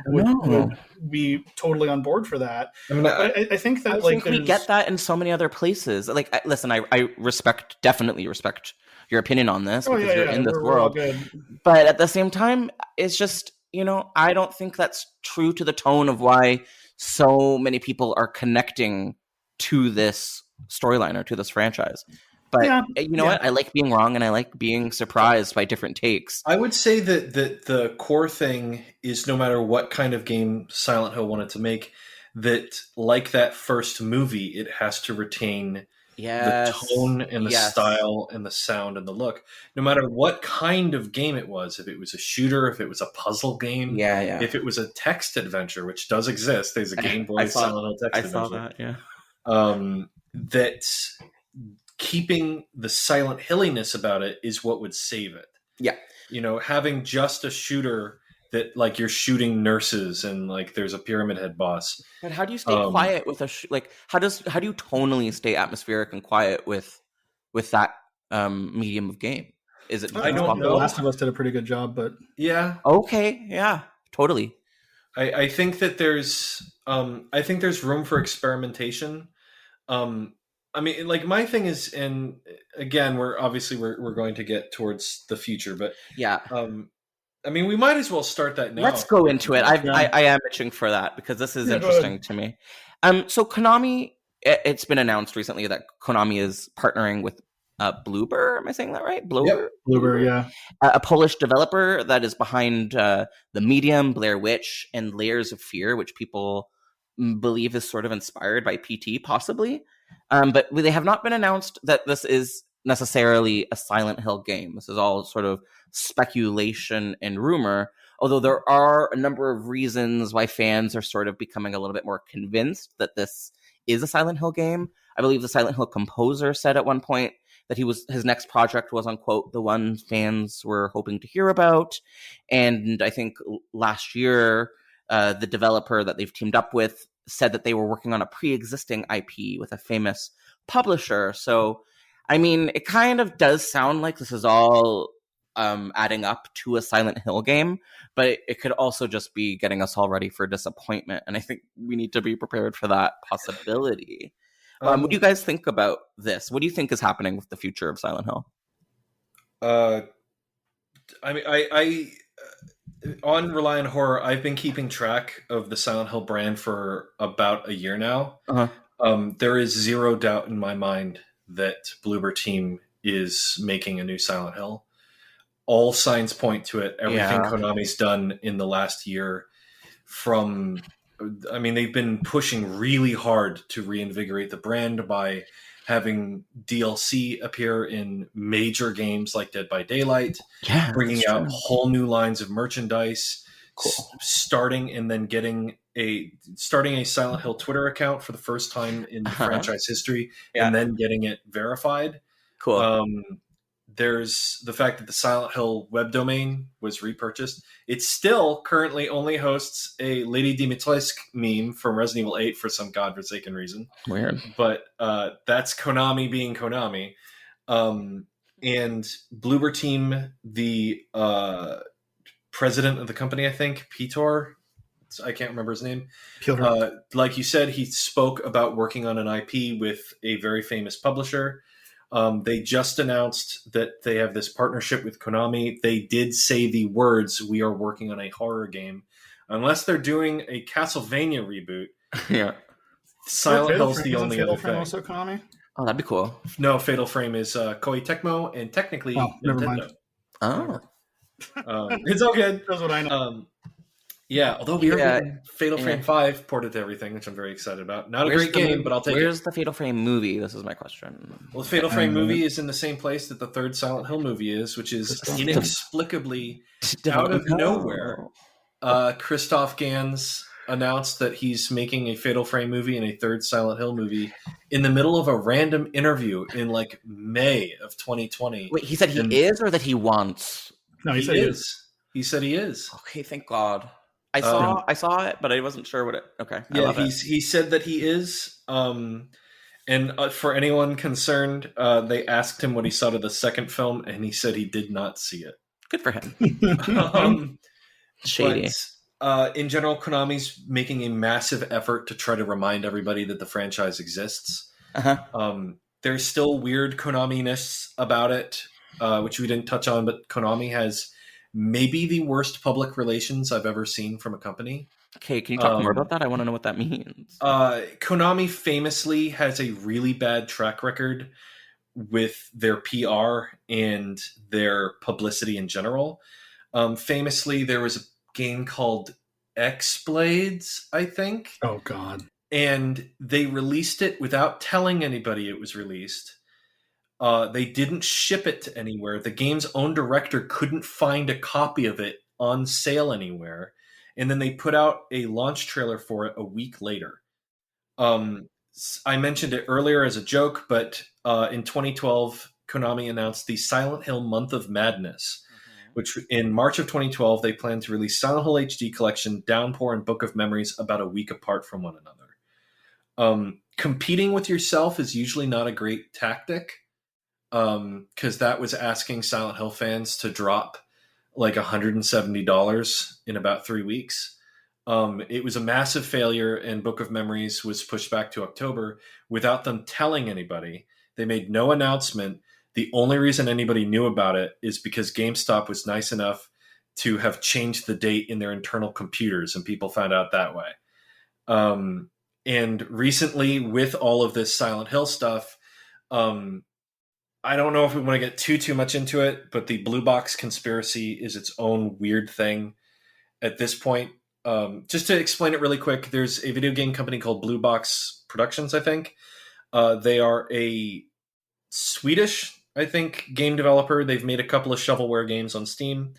be totally on board for that. I mean, I think that we get that in so many other places. Like, listen, I definitely respect your opinion on this because you're in this world. But at the same time, it's just, I don't think that's true to the tone of why so many people are connecting to this storyline or to this franchise. But what? I like being wrong, and I like being surprised by different takes. I would say that the core thing is, no matter what kind of game Silent Hill wanted to make, that like that first movie, it has to retain the tone and the style and the sound and the look. No matter what kind of game it was, if it was a shooter, if it was a puzzle game, if it was a text adventure, which does exist. There's a Game Boy Silent Hill text adventure. I saw that, that keeping the Silent Hilliness about it is what would save it. Yeah. Having just a shooter that, like, you're shooting nurses and, like, there's a Pyramid Head boss. But how do you stay quiet with how do you tonally stay atmospheric and quiet with that medium of game? Is it? I don't know. The Last of Us did a pretty good job, but yeah. Okay. Yeah. Totally. I think that there's room for experimentation. I mean, like, my thing is, and again, we're going to get towards the future, but yeah. I mean, we might as well start that now. Let's go into it. I am itching for that because this is interesting to me. So Konami, it's been announced recently that Konami is partnering with Bloober. Am I saying that right? Bloober? Yep. Bloober, yeah. A Polish developer that is behind The Medium, Blair Witch, and Layers of Fear, which people believe is sort of inspired by PT, possibly. But they have not been announced that this is necessarily a Silent Hill game. This is all sort of speculation and rumor, although there are a number of reasons why fans are sort of becoming a little bit more convinced that this is a Silent Hill game. I believe the Silent Hill composer said at one point that his next project was, unquote, the one fans were hoping to hear about. And I think last year, the developer that they've teamed up with said that they were working on a pre-existing IP with a famous publisher. So I mean, it kind of does sound like this is all adding up to a Silent Hill game, but it could also just be getting us all ready for disappointment. And I think we need to be prepared for that possibility. What do you guys think about this? What do you think is happening with the future of Silent Hill? I mean, I on Rely on Horror, I've been keeping track of the Silent Hill brand for about a year now. There is zero doubt in my mind that Bloober Team is making a new Silent Hill. All signs point to it. Everything Konami's done in the last year they've been pushing really hard to reinvigorate the brand by having DLC appear in major games like Dead by Daylight, bringing out whole new lines of merchandise, starting a Silent Hill Twitter account for the first time in franchise history, and then getting it verified. There's the fact that the Silent Hill web domain was repurchased. It still currently only hosts a Lady Dimitrescu meme from Resident Evil 8 for some godforsaken reason. Weird. But that's Konami being Konami. And Bloober Team, the president of the company, I think, Piotr, I can't remember his name. Like you said, he spoke about working on an IP with a very famous publisher. They just announced that they have this partnership with Konami. They did say the words, "We are working on a horror game." Unless they're doing a Castlevania reboot, Silent Hill's the only other thing. Also Konami? Oh, that'd be cool. No, Fatal Frame is Koei Tecmo and technically Nintendo. It's all good. That's what I know. Although we are getting Fatal Frame 5 ported to everything, which I'm very excited about. Not a great game, but I'll take it. Where's the Fatal Frame movie? This is my question. Well, the Fatal Frame movie is in the same place that the third Silent Hill movie is, which is inexplicably out of nowhere. Christoph Gans announced that he's making a Fatal Frame movie and a third Silent Hill movie in the middle of a random interview in like May of 2020. Wait, he said he is or that he wants? No, he said he is. He said he is. Okay, thank God. I saw it, but I wasn't sure what it. Okay, he said that he is. And for anyone concerned, they asked him what he saw of the second film, and he said he did not see it. Good for him. Shady. But, in general, Konami's making a massive effort to try to remind everybody that the franchise exists. There's still weird Konami-ness about it, which we didn't touch on, but Konami has maybe the worst public relations I've ever seen from a company. Okay, can you talk more about that? I want to know what that means. Konami famously has a really bad track record with their PR and their publicity in general. Famously, there was a game called X-Blades, I think. Oh, God. And they released it without telling anybody it was released. They didn't ship it to anywhere. The game's own director couldn't find a copy of it on sale anywhere. And then they put out a launch trailer for it a week later. I mentioned it earlier as a joke, but in 2012, Konami announced the Silent Hill Month of Madness, which in March of 2012, they plan to release Silent Hill HD Collection, Downpour, and Book of Memories about a week apart from one another. Competing with yourself is usually not a great tactic. Because that was asking Silent Hill fans to drop like $170 in about 3 weeks. It was a massive failure, and Book of Memories was pushed back to October without them telling anybody. They made no announcement. The only reason anybody knew about it is because GameStop was nice enough to have changed the date in their internal computers, and people found out that way. And recently, with all of this Silent Hill stuff, I don't know if we want to get too much into it, but the Blue Box conspiracy is its own weird thing at this point. Just to explain it really quick, there's a video game company called Blue Box Productions, I think. They are a Swedish, I think, game developer. They've made a couple of shovelware games on Steam,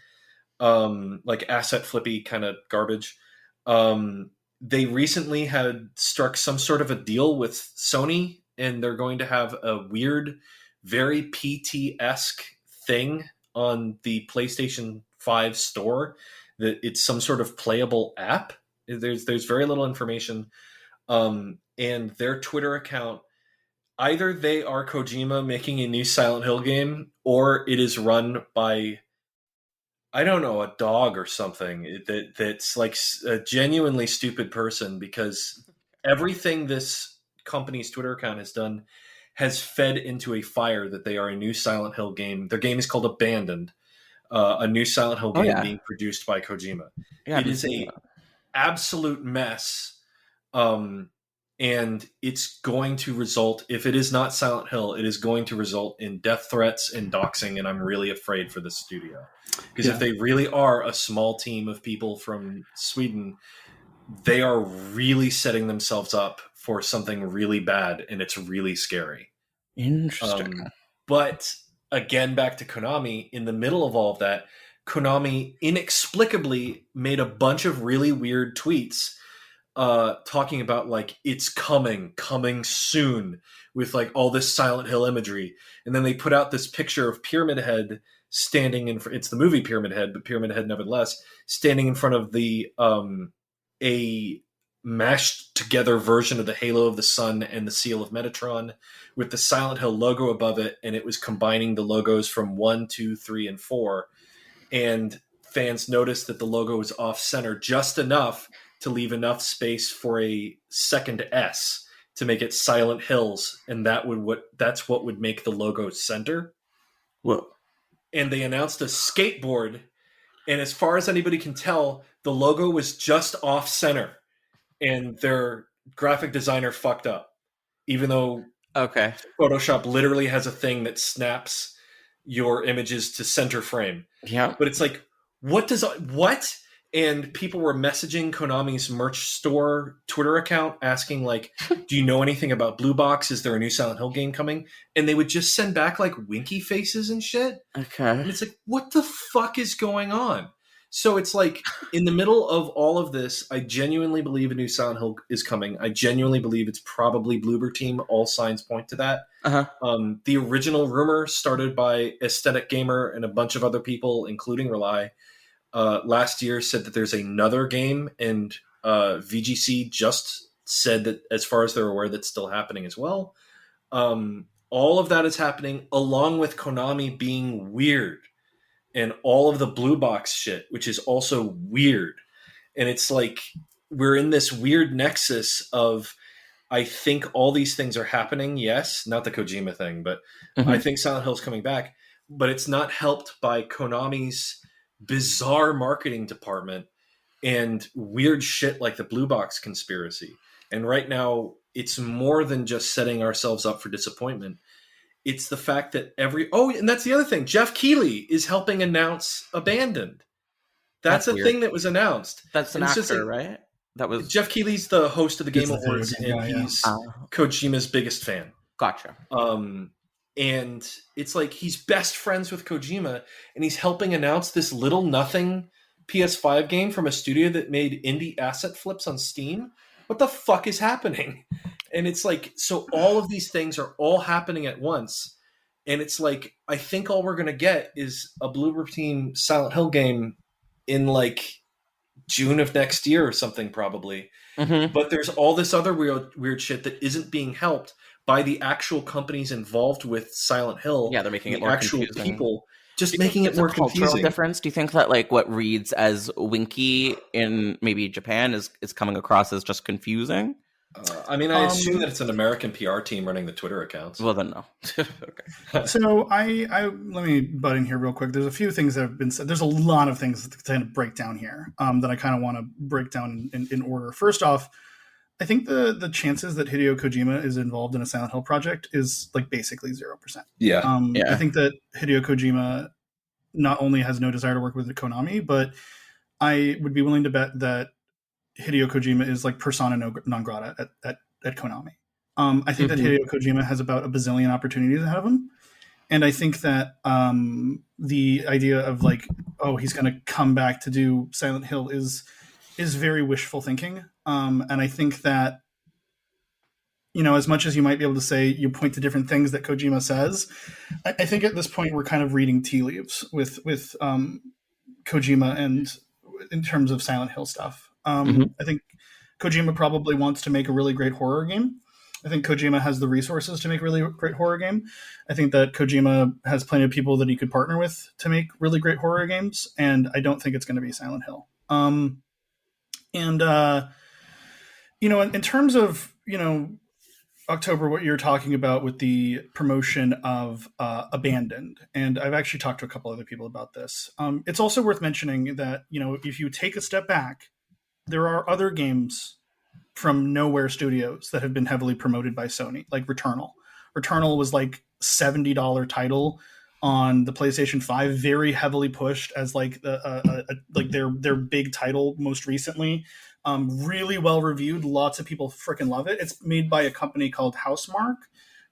like asset flippy kind of garbage. They recently had struck some sort of a deal with Sony, and they're going to have a weird, very PT-esque thing on the PlayStation 5 store, that it's some sort of playable app. There's very little information. And their Twitter account either they are Kojima making a new Silent Hill game, or it is run by, I don't know, a dog or something that's like a genuinely stupid person, because everything this company's Twitter account has done has fed into a fire that they are a new Silent Hill game. Their game is called Abandoned, a new Silent Hill game being produced by Kojima. Yeah, it is a absolute mess. And it's going to result, if it is not Silent Hill, it is going to result in death threats and doxing, and I'm really afraid for the studio. Because if they really are a small team of people from Sweden, they are really setting themselves up for something really bad, and it's really scary. Interesting. But again, back to Konami, in the middle of all of that, Konami inexplicably made a bunch of really weird tweets talking about like it's coming soon, with like all this Silent Hill imagery, and then they put out this picture of Pyramid Head standing in. It's the movie Pyramid Head, but Pyramid Head nevertheless standing in front of the a mashed together version of the Halo of the Sun and the Seal of Metatron, with the Silent Hill logo above it, and it was combining the logos from 1, 2, 3, and 4, and fans noticed that the logo was off center just enough to leave enough space for a second S to make it Silent Hills, and that's what would make the logo center. Whoa. And they announced a skateboard, and as far as anybody can tell, the logo was just off center, and their graphic designer fucked up, even though Photoshop literally has a thing that snaps your images to center frame. Yeah. But it's like, what? And people were messaging Konami's merch store Twitter account asking, like, do you know anything about Blue Box? Is there a new Silent Hill game coming? And they would just send back, like, winky faces and shit. Okay. And it's like, what the fuck is going on? So it's like, in the middle of all of this, I genuinely believe a new Silent Hill is coming. I genuinely believe it's probably Bloober Team. All signs point to that. The original rumor, started by Aesthetic Gamer and a bunch of other people, including Rely, last year, said that there's another game, and VGC just said that, as far as they're aware, that's still happening as well. All of that is happening, along with Konami being weird, and all of the Blue Box shit, which is also weird. And it's like, we're in this weird nexus of, I think all these things are happening. Yes, not the Kojima thing, but I think Silent Hill's coming back, but it's not helped by Konami's bizarre marketing department and weird shit like the Blue Box conspiracy. And right now, it's more than just setting ourselves up for disappointment. It's the fact that and that's the other thing. Jeff Keighley is helping announce Abandoned. That's a weird thing that was announced. That's an actor, right? That was Jeff Keighley's the host of the Game Awards, and he's Kojima's biggest fan. Gotcha. And it's like, he's best friends with Kojima, and he's helping announce this little nothing PS5 game from a studio that made indie asset flips on Steam. What the fuck is happening? And it's like, so all of these things are all happening at once. And it's like, I think all we're going to get is a Bloober Team Silent Hill game in like June of next year or something, probably. But there's all this other weird shit that isn't being helped by the actual companies involved with Silent Hill. Yeah, they're making it more actual confusing. People just making it more confusing. Difference? Do you think that like what reads as winky in maybe Japan is coming across as just confusing? I mean, I assume that it's an American PR team running the Twitter accounts. Well, then no. Okay. So I let me butt in here real quick. There's a few things that have been said. There's a lot of things to kind of break down here that I kind of want to break down in order. First off, I think the chances that Hideo Kojima is involved in a Silent Hill project is like basically 0%. Yeah. I think that Hideo Kojima not only has no desire to work with Konami, but I would be willing to bet that Hideo Kojima is like persona non grata at Konami. I think that Hideo Kojima has about a bazillion opportunities ahead of him. And I think that the idea of like, oh, he's going to come back to do Silent Hill is very wishful thinking. And I think that, you know, as much as you might be able to say, you point to different things that Kojima says, I think at this point we're kind of reading tea leaves with Kojima and in terms of Silent Hill stuff. I think Kojima probably wants to make a really great horror game. I think Kojima has the resources to make a really great horror game. I think that Kojima has plenty of people that he could partner with to make really great horror games, and I don't think it's going to be Silent Hill. In terms of, October, what you're talking about with the promotion of Abandoned, and I've actually talked to a couple other people about this. It's also worth mentioning that, if you take a step back, there are other games from Nowhere Studios that have been heavily promoted by Sony, like Returnal. Returnal was like $70 title on the PlayStation 5, very heavily pushed as like their big title most recently. Really well reviewed. Lots of people freaking love it. It's made by a company called Housemarque,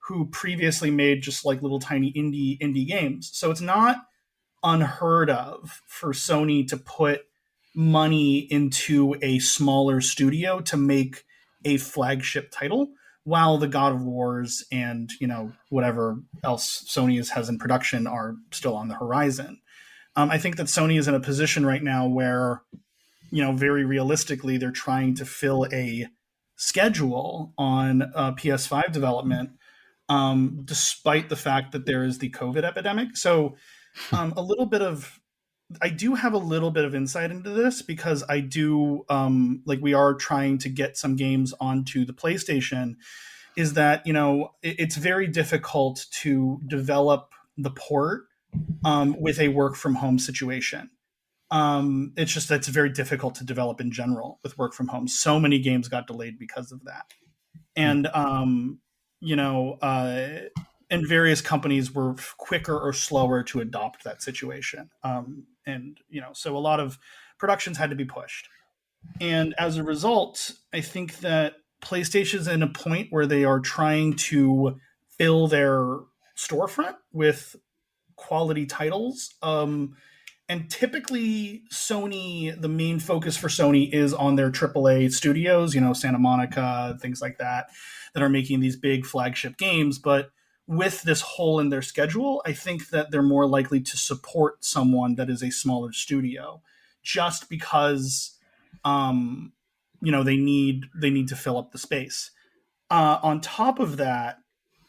who previously made just like little tiny indie games. So it's not unheard of for Sony to put money into a smaller studio to make a flagship title, while the God of Wars and, whatever else Sony has in production are still on the horizon. I think that Sony is in a position right now where, very realistically, they're trying to fill a schedule on PS5 development, despite the fact that there is the COVID epidemic. So I do have a little bit of insight into this, because I do, we are trying to get some games onto the PlayStation, is that, it's very difficult to develop the port with a work from home situation. It's very difficult to develop in general with work from home. So many games got delayed because of that. And, and various companies were quicker or slower to adopt that situation. So a lot of productions had to be pushed. And as a result, I think that PlayStation's in a point where they are trying to fill their storefront with quality titles. And typically Sony, the main focus for Sony is on their AAA studios, Santa Monica, things like that are making these big flagship games. But with this hole in their schedule, I think that they're more likely to support someone that is a smaller studio, just because, they need to fill up the space. On top of that,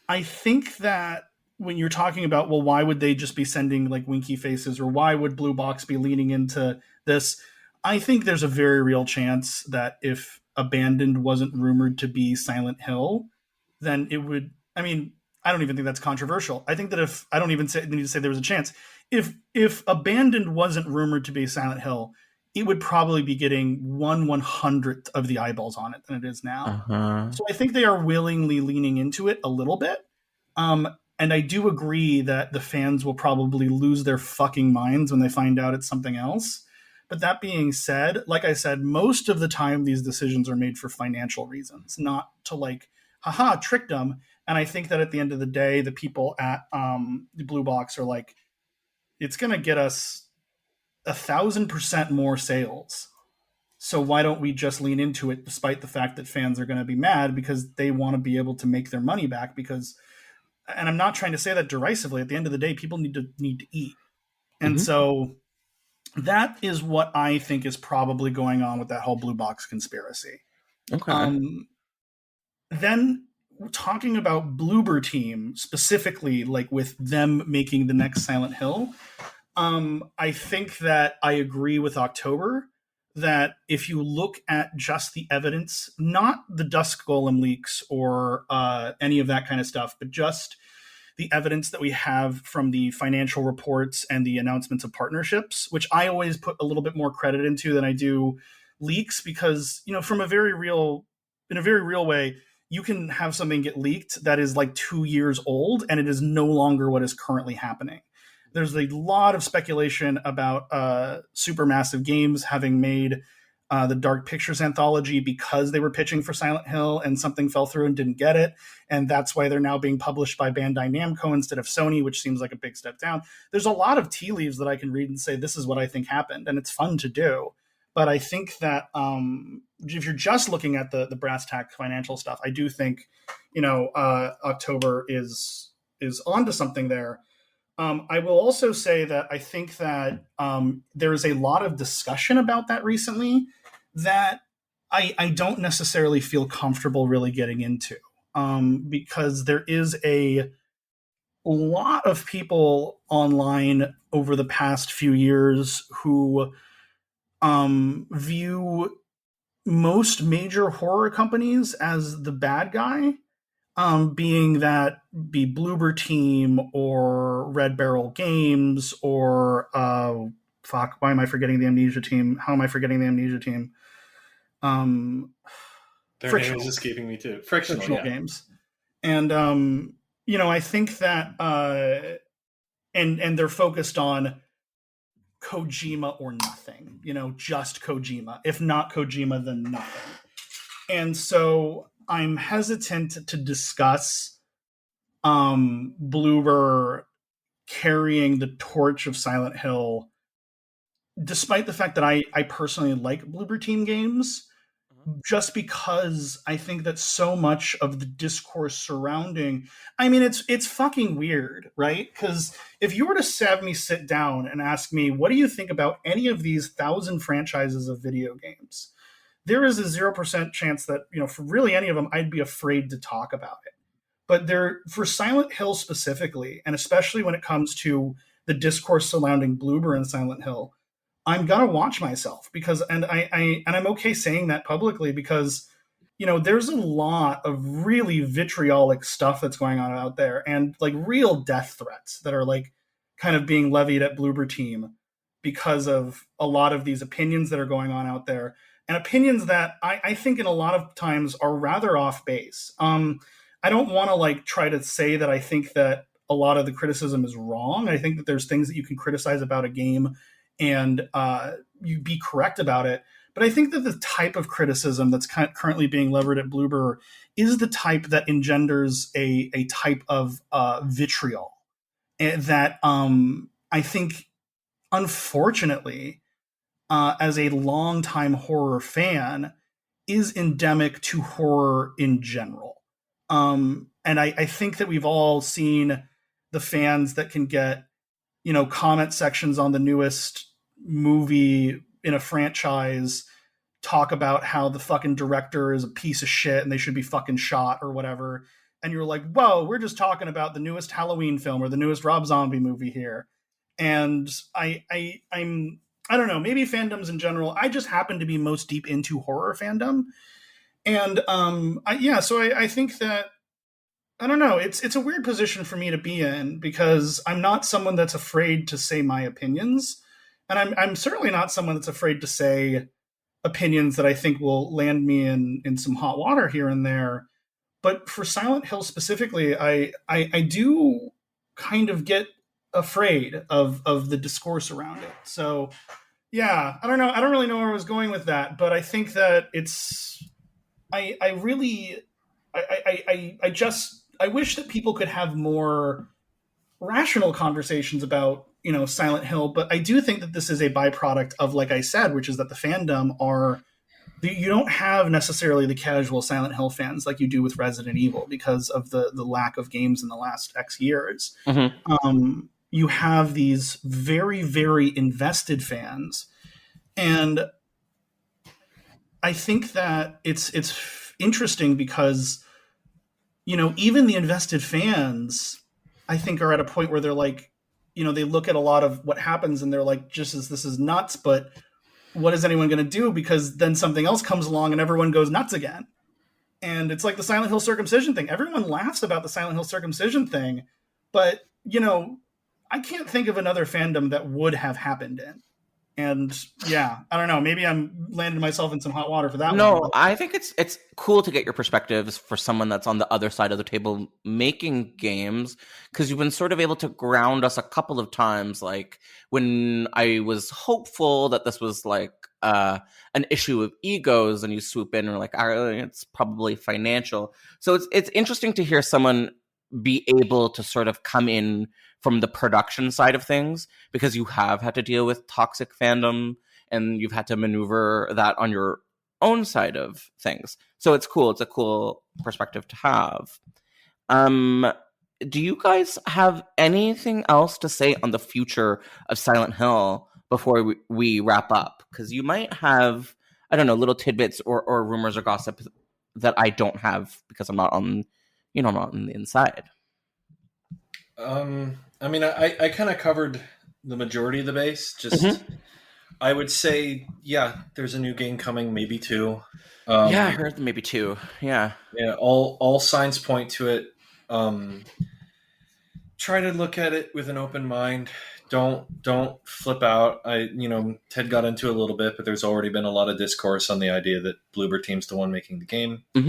I think that when you're talking about, well, why would they just be sending like winky faces, or why would Blue Box be leaning into this? I think there's a very real chance that if Abandoned wasn't rumored to be Silent Hill, then it would, I don't even think that's controversial. I think that if I don't even need to say there was a chance, if Abandoned wasn't rumored to be Silent Hill, it would probably be getting 1/100th of the eyeballs on it than it is now. Uh-huh. So I think they are willingly leaning into it a little bit. And I do agree that the fans will probably lose their fucking minds when they find out it's something else. But that being said, like I said, most of the time these decisions are made for financial reasons, not to tricked them. And I think that at the end of the day, the people at the Blue Box are like, it's going to get us 1,000% more sales. So why don't we just lean into it, despite the fact that fans are going to be mad, because they want to be able to make their money back. And I'm not trying to say that derisively. At the end of the day, people need to eat. And so that is what I think is probably going on with that whole Blue Box conspiracy. Okay. Then talking about Bloober Team specifically, like with them making the next Silent Hill, I think that I agree with October that if you look at just the evidence, not the Dusk Golem leaks or any of that kind of stuff, but just the evidence that we have from the financial reports and the announcements of partnerships, which I always put a little bit more credit into than I do leaks, because, from in a very real way, you can have something get leaked that is like 2 years old and it is no longer what is currently happening. There's a lot of speculation about Supermassive Games having made the Dark Pictures anthology because they were pitching for Silent Hill and something fell through and didn't get it. And that's why they're now being published by Bandai Namco instead of Sony, which seems like a big step down. There's a lot of tea leaves that I can read and say, this is what I think happened. And it's fun to do. But I think that if you're just looking at the brass tack financial stuff, I do think, October is onto something there. I will also say that I think that there is a lot of discussion about that recently that I don't necessarily feel comfortable really getting into. because there is a lot of people online over the past few years who view most major horror companies as the bad guy, being that be Bloober Team or Red Barrel Games or why am I forgetting the Amnesia team? How am I forgetting the Amnesia team? Their name is escaping me too. Frictional games. And I think that and they're focused on Kojima or nothing, just Kojima. If not Kojima, then nothing. And so I'm hesitant to discuss Bloober carrying the torch of Silent Hill, despite the fact that I personally like Bloober Team games, just because I think that so much of the discourse surrounding, it's fucking weird, right? Because if you were to have me sit down and ask me, what do you think about any of these 1,000 franchises of video games? There is a 0% chance that, for really any of them, I'd be afraid to talk about it. But for Silent Hill specifically, and especially when it comes to the discourse surrounding Bloober and Silent Hill, I'm gonna watch myself because I'm okay saying that publicly because, there's a lot of really vitriolic stuff that's going on out there and like real death threats that are like kind of being levied at Bloober Team because of a lot of these opinions that are going on out there, and opinions that I think in a lot of times are rather off base. I don't want to like try to say that I think that a lot of the criticism is wrong. I think that there's things that you can criticize about a game and you be correct about it. But I think that the type of criticism that's currently being levered at Bloober is the type that engenders a type of vitriol that I think, unfortunately, as a longtime horror fan, is endemic to horror in general. And I think that we've all seen the fans that can get, comment sections on the newest movie in a franchise talk about how the fucking director is a piece of shit and they should be fucking shot or whatever. And you're like, whoa, we're just talking about the newest Halloween film or the newest Rob Zombie movie here. And I'm I don't know, maybe fandoms in general. I just happen to be most deep into horror fandom. And I think that, I don't know, it's a weird position for me to be in because I'm not someone that's afraid to say my opinions. And I'm certainly not someone that's afraid to say opinions that I think will land me in some hot water here and there. But for Silent Hill specifically, I do kind of get afraid of the discourse around it. So yeah, I don't know. I don't really know where I was going with that, but I think that I wish that people could have more rational conversations about, Silent Hill, but I do think that this is a byproduct of, like I said, which is that the fandom you don't have necessarily the casual Silent Hill fans like you do with Resident Evil because of the lack of games in the last X years. Mm-hmm. You have these very, very invested fans. And I think that it's interesting because, even the invested fans, I think, are at a point where they're like, they look at a lot of what happens and they're like, this is nuts, but what is anyone going to do? Because then something else comes along and everyone goes nuts again. And it's like the Silent Hill circumcision thing. Everyone laughs about the Silent Hill circumcision thing, but, I can't think of another fandom that would have happened in. And yeah, I don't know. Maybe I'm landing myself in some hot water for that one. No, I think it's cool to get your perspectives for someone that's on the other side of the table making games, because you've been sort of able to ground us a couple of times. Like when I was hopeful that this was like an issue of egos, and you swoop in and are like, it's probably financial. So it's interesting to hear someone be able to sort of come in from the production side of things, because you have had to deal with toxic fandom and you've had to maneuver that on your own side of things. So it's cool. It's a cool perspective to have. Do you guys have anything else to say on the future of Silent Hill before we wrap up? Because you might have, I don't know, little tidbits or rumors or gossip that I don't have because I'm not on not on the inside. I mean, I kind of covered the majority of the base. Just, I would say, yeah, there's a new game coming, maybe 2. I heard maybe 2. Yeah. Yeah, all signs point to it. Try to look at it with an open mind. Don't flip out. Ted got into it a little bit, but there's already been a lot of discourse on the idea that Bloober Team's the one making the game. I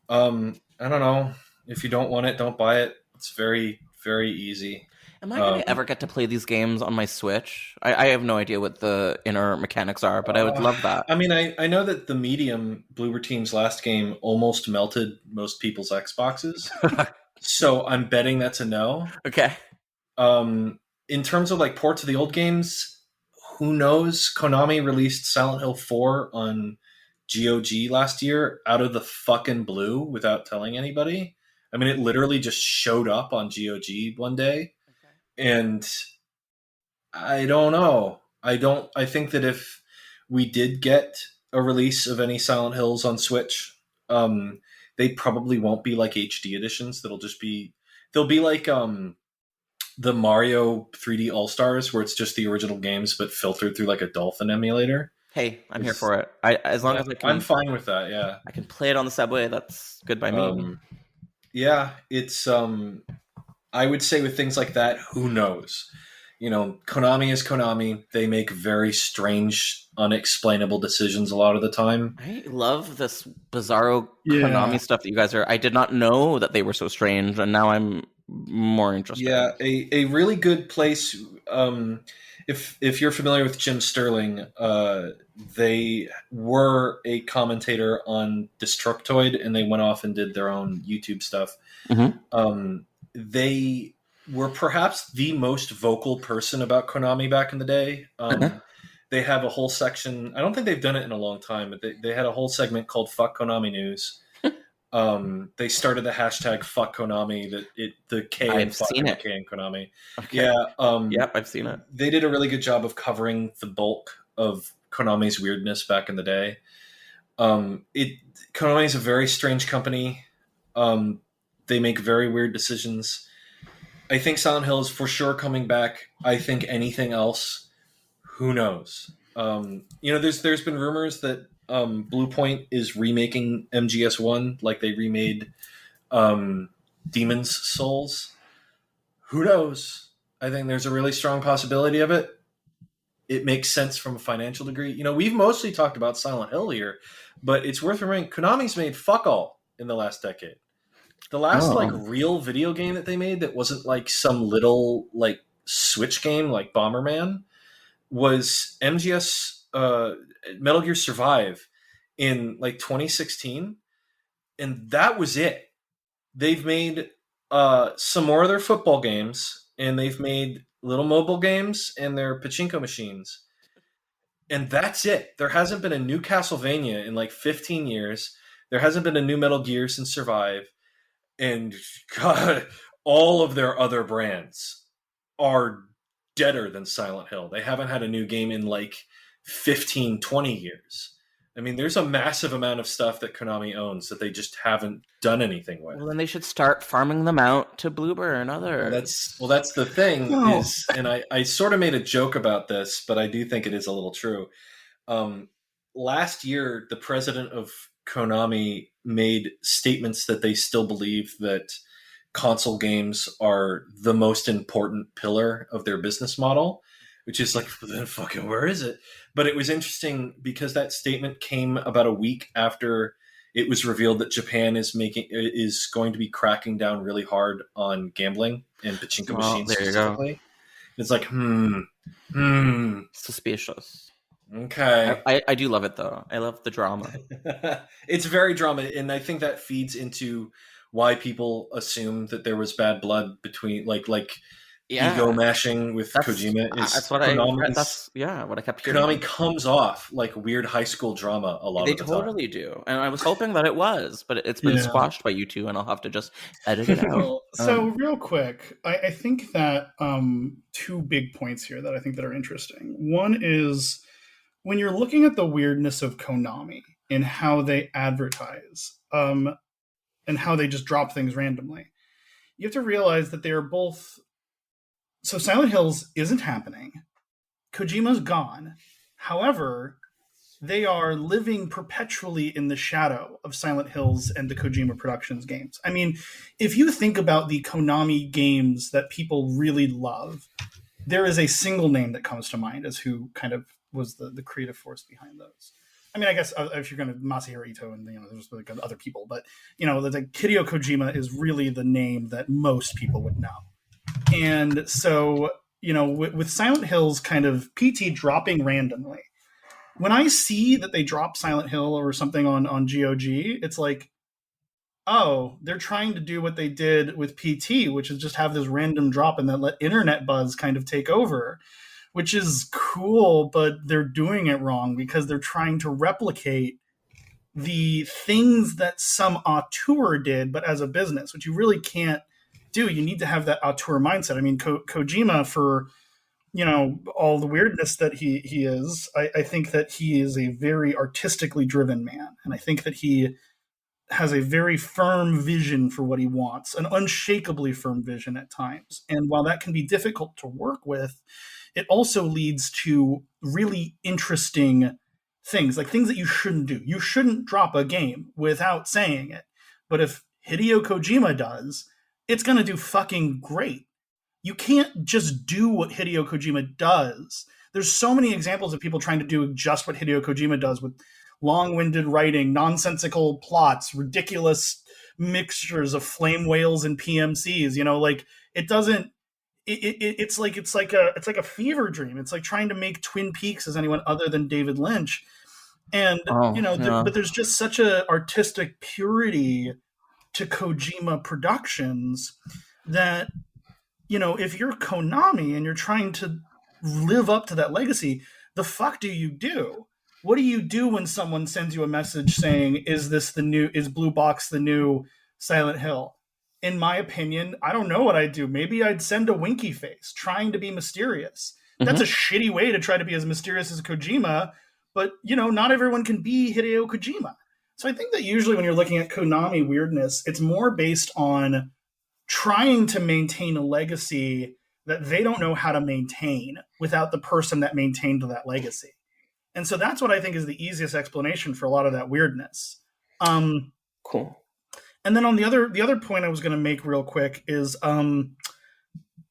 don't know. If you don't want it, don't buy it. It's very, very easy. Am I going to ever get to play these games on my Switch? I have no idea what the inner mechanics are, but I would love that. I mean, I know that the Medium, Bloober Team's last game, almost melted most people's Xboxes. So I'm betting that's a no. Okay. In terms of like ports of the old games, who knows? Konami released Silent Hill 4 on GOG last year out of the fucking blue without telling anybody. I mean, it literally just showed up on GOG one day. And I don't know. I think that if we did get a release of any Silent Hills on Switch, they probably won't be like HD editions. They'll be like the Mario 3D All-Stars, where it's just the original games but filtered through like a Dolphin emulator. Hey, I'm here for it. As long as I can, I'm fine with that. Yeah, I can play it on the subway. That's good by me. Yeah, it's I would say with things like that, who knows? Konami is Konami. They make very strange, unexplainable decisions a lot of the time. I love this bizarro Konami stuff that you guys are. I did not know that they were so strange, and now I'm more interested. Yeah, a really good place. If you're familiar with Jim Sterling, they were a commentator on Destructoid, and they went off and did their own YouTube stuff. They were perhaps the most vocal person about Konami back in the day. They have a whole section. I don't think they've done it in a long time, but they had a whole segment called Fuck Konami News. They started the hashtag Fuck Konami, the K and Fuck and K and Konami. Okay. Yeah. Yep, I've seen it. They did a really good job of covering the bulk of Konami's weirdness back in the day. Konami is a very strange company. They make very weird decisions. I think Silent Hill is for sure coming back. I think anything else, who knows? There's been rumors that Bluepoint is remaking MGS1 like they remade Demon's Souls. Who knows? I think there's a really strong possibility of it. It makes sense from a financial degree. We've mostly talked about Silent Hill here, but it's worth remembering Konami's made fuck all in the last decade. The last real video game that they made that wasn't like some little like Switch game like Bomberman was MGS Metal Gear Survive in like 2016, and that was it. They've made some more of their football games, and they've made little mobile games and their pachinko machines, and that's it. There hasn't been a new Castlevania in like 15 years. There hasn't been a new Metal Gear since Survive. And God, all of their other brands are deader than Silent Hill. They haven't had a new game in like 15, 20 years. I mean, there's a massive amount of stuff that Konami owns that they just haven't done anything with. Well, then they should start farming them out to Bloober and others. That's the thing is, and I sort of made a joke about this, but I do think it is a little true. Last year, the president of Konami made statements that they still believe that console games are the most important pillar of their business model, which is like, then fucking where is it? But it was interesting because that statement came about a week after it was revealed that Japan is going to be cracking down really hard on gambling and pachinko machines specifically. It's like, suspicious. Okay. I do love it though. I love the drama. It's very drama, and I think that feeds into why people assume that there was bad blood between ego mashing with Kojima. That's what what I kept hearing. Konami comes off like weird high school drama a lot of the time. They totally do. And I was hoping that it was, but it's been squashed by you two, and I'll have to just edit it out. So real quick, I think that two big points here that I think that are interesting. One is when you're looking at the weirdness of Konami and how they advertise, and how they just drop things randomly. You have to realize that they are both. So Silent Hills isn't happening. Kojima's gone. However, they are living perpetually in the shadow of Silent Hills and the Kojima Productions games. I mean, if you think about the Konami games that people really love, there is a single name that comes to mind as who kind of was the creative force behind those. I mean, I guess if you're going to Masahiro Ito and there's like other people, but the Hideo Kojima is really the name that most people would know. And so with Silent Hills kind of PT dropping randomly, when I see that they drop Silent Hill or something on GOG, it's like, oh, they're trying to do what they did with PT, which is just have this random drop and then let internet buzz kind of take over, which is cool, but they're doing it wrong because they're trying to replicate the things that some auteur did, but as a business, which you really can't do. You need to have that auteur mindset. I mean, Kojima, for all the weirdness that he is, I think that he is a very artistically driven man, and I think that he has a very firm vision for what he wants, an unshakably firm vision at times. And while that can be difficult to work with, it also leads to really interesting things, like things that you shouldn't do. You shouldn't drop a game without saying it. But if Hideo Kojima does, it's going to do fucking great. You can't just do what Hideo Kojima does. There's so many examples of people trying to do just what Hideo Kojima does with long-winded writing, nonsensical plots, ridiculous mixtures of flame whales and PMCs. It doesn't. It's like a fever dream. It's like trying to make Twin Peaks as anyone other than David Lynch, and but there's just such a artistic purity to Kojima Productions that if you're Konami and you're trying to live up to that legacy, the fuck do you do? What do you do when someone sends you a message saying, is Blue Box the new Silent Hill? In my opinion, I don't know what I'd do. Maybe I'd send a winky face trying to be mysterious. Mm-hmm. That's a shitty way to try to be as mysterious as Kojima, but not everyone can be Hideo Kojima. So I think that usually when you're looking at Konami weirdness, it's more based on trying to maintain a legacy that they don't know how to maintain without the person that maintained that legacy. And so that's what I think is the easiest explanation for a lot of that weirdness. Cool. And then on the other point I was going to make real quick is,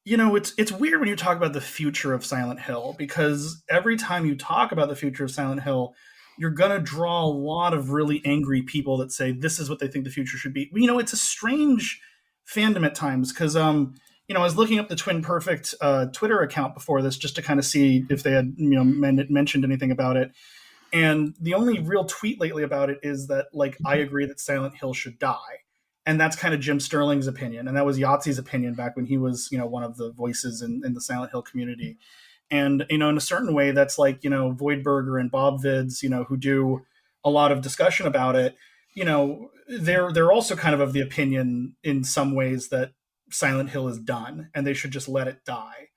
it's weird when you talk about the future of Silent Hill, because every time you talk about the future of Silent Hill, you're going to draw a lot of really angry people that say this is what they think the future should be. It's a strange fandom at times because, I was looking up the Twin Perfect Twitter account before this just to kind of see if they had mentioned anything about it. And the only real tweet lately about it is that, I agree that Silent Hill should die. And that's kind of Jim Sterling's opinion. And that was Yahtzee's opinion back when he was, one of the voices in the Silent Hill community. And, in a certain way, that's like, Voidburger and Bob Vids, who do a lot of discussion about it. They're also kind of the opinion in some ways that Silent Hill is done and they should just let it die.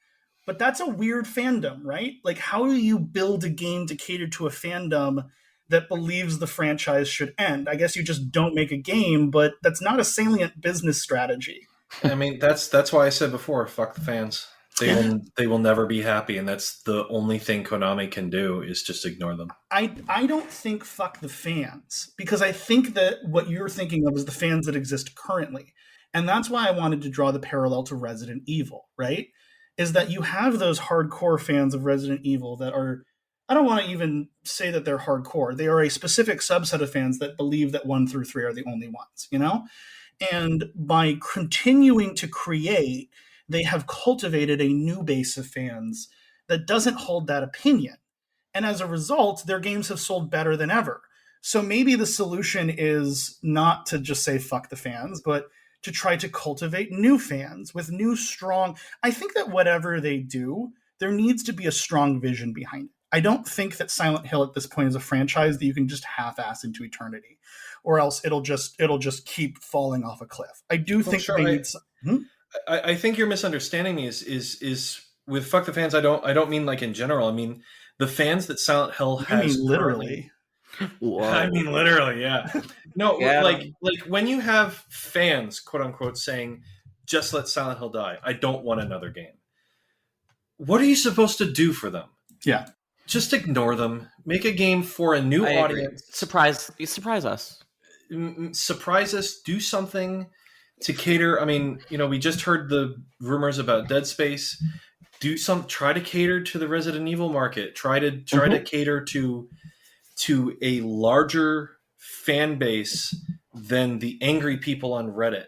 But that's a weird fandom, right? Like, how do you build a game to cater to a fandom that believes the franchise should end? I guess you just don't make a game, but that's not a salient business strategy. I mean, that's why I said before, fuck the fans. They will never be happy, and that's the only thing Konami can do is just ignore them. I don't think fuck the fans, because I think that what you're thinking of is the fans that exist currently. And that's why I wanted to draw the parallel to Resident Evil, right? Is that you have those hardcore fans of Resident Evil that are, I don't want to even say that they're hardcore. They are a specific subset of fans that believe that 1 through 3 are the only ones, And by continuing to create, they have cultivated a new base of fans that doesn't hold that opinion. And as a result, their games have sold better than ever. So maybe the solution is not to just say fuck the fans, but to try to cultivate new fans with new strong. I think that whatever they do, there needs to be a strong vision behind it. I don't think that Silent Hill at this point is a franchise that you can just half-ass into eternity, or else it'll just keep falling off a cliff. I do think they need some. I think you're misunderstanding me. Is with fuck the fans? I don't mean like in general. I mean the fans that Silent Hill has literally. I mean, literally, yeah. No, Yeah. like when you have fans, quote unquote, saying, "Just let Silent Hill die. I don't want another game." What are you supposed to do for them? Yeah. Just ignore them. Make a game for a new audience. Surprise us. Surprise us. Do something to cater. I mean, we just heard the rumors about Dead Space. Try to cater to the Resident Evil market. Try to cater to a larger fan base than the angry people on Reddit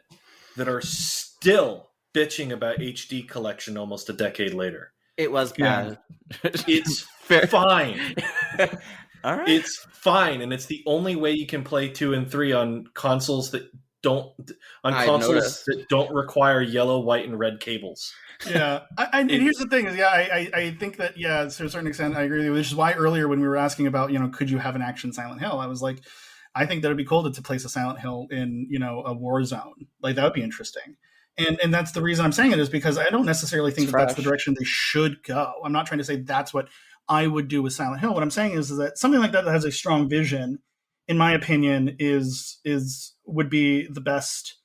that are still bitching about HD collection almost a decade later. It was bad. It's fine. All right. It's fine, and it's the only way you can play 2 and 3 on consoles that don't require yellow, white, and red cables. Yeah, and here's the thing: is I think that to a certain extent I agree with you. Which is why earlier when we were asking about could you have an action Silent Hill, I was like, I think that would be cool to place a Silent Hill in a war zone. Like that would be interesting. And that's the reason I'm saying it, is because I don't necessarily think that's the direction they should go. I'm not trying to say that's what I would do with Silent Hill. What I'm saying is that something like that has a strong vision, in my opinion, would be the best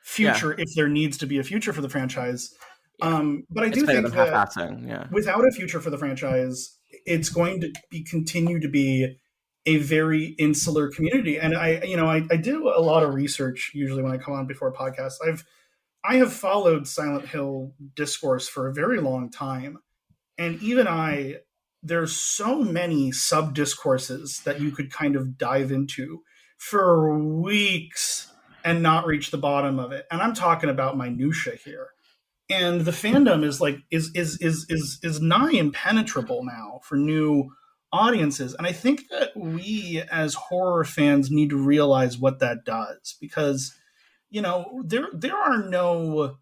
future if there needs to be a future for the franchise. Yeah. But I do think that without a future for the franchise, it's going to continue to be a very insular community. And I do a lot of research usually when I come on before podcasts. I have followed Silent Hill discourse for a very long time. And even there's so many sub-discourses that you could kind of dive into for weeks and not reach the bottom of it. And I'm talking about minutia here. And the fandom is nigh impenetrable now for new audiences. And I think that we as horror fans need to realize what that does, because there are no,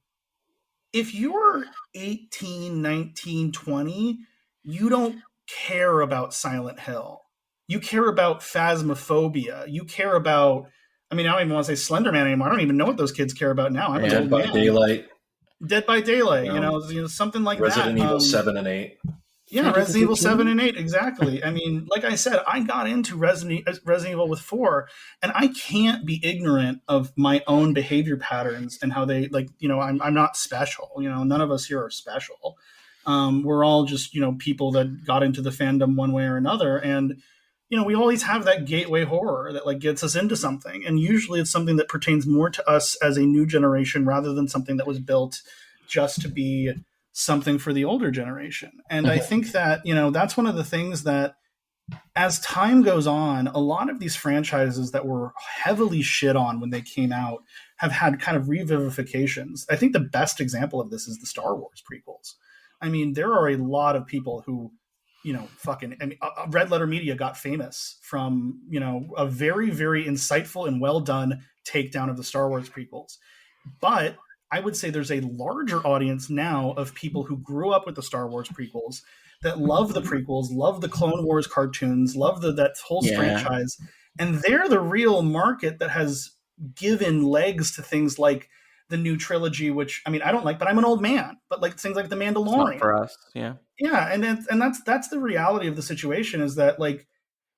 if you're 18, 19, 20, you don't care about Silent Hill. You care about Phasmophobia. You care about, I don't even want to say Slenderman anymore. I don't even know what those kids care about now. I'm an old man. Dead by Daylight, something like Resident Evil 7 and 8. Yeah, Resident Evil 7 and 8, exactly. Like I said, I got into Resident Evil with 4, and I can't be ignorant of my own behavior patterns and how they, I'm not special. None of us here are special. We're all just, people that got into the fandom one way or another. And, we always have that gateway horror that gets us into something. And usually it's something that pertains more to us as a new generation rather than something that was built just to be something for the older generation. And I think that, that's one of the things that as time goes on, a lot of these franchises that were heavily shit on when they came out have had kind of revivifications. I think the best example of this is the Star Wars prequels. There are a lot of people who, Red Letter Media got famous from, a very, very insightful and well done takedown of the Star Wars prequels. But I would say there's a larger audience now of people who grew up with the Star Wars prequels that love the prequels, love the Clone Wars cartoons, love that whole franchise. And they're the real market that has given legs to things like the new trilogy, which, I don't like, but I'm an old man, but things like The Mandalorian. It's not for us. Yeah. Yeah. And that's the reality of the situation, is that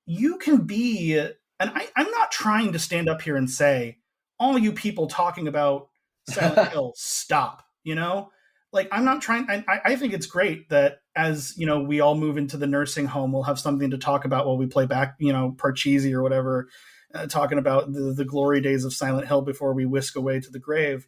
you can be, and I'm not trying to stand up here and say, all you people talking about Silent Hill, stop, I'm not trying. I think it's great that as, we all move into the nursing home, we'll have something to talk about while we play back, Parcheesi or whatever, talking about the glory days of Silent Hill before we whisk away to the grave.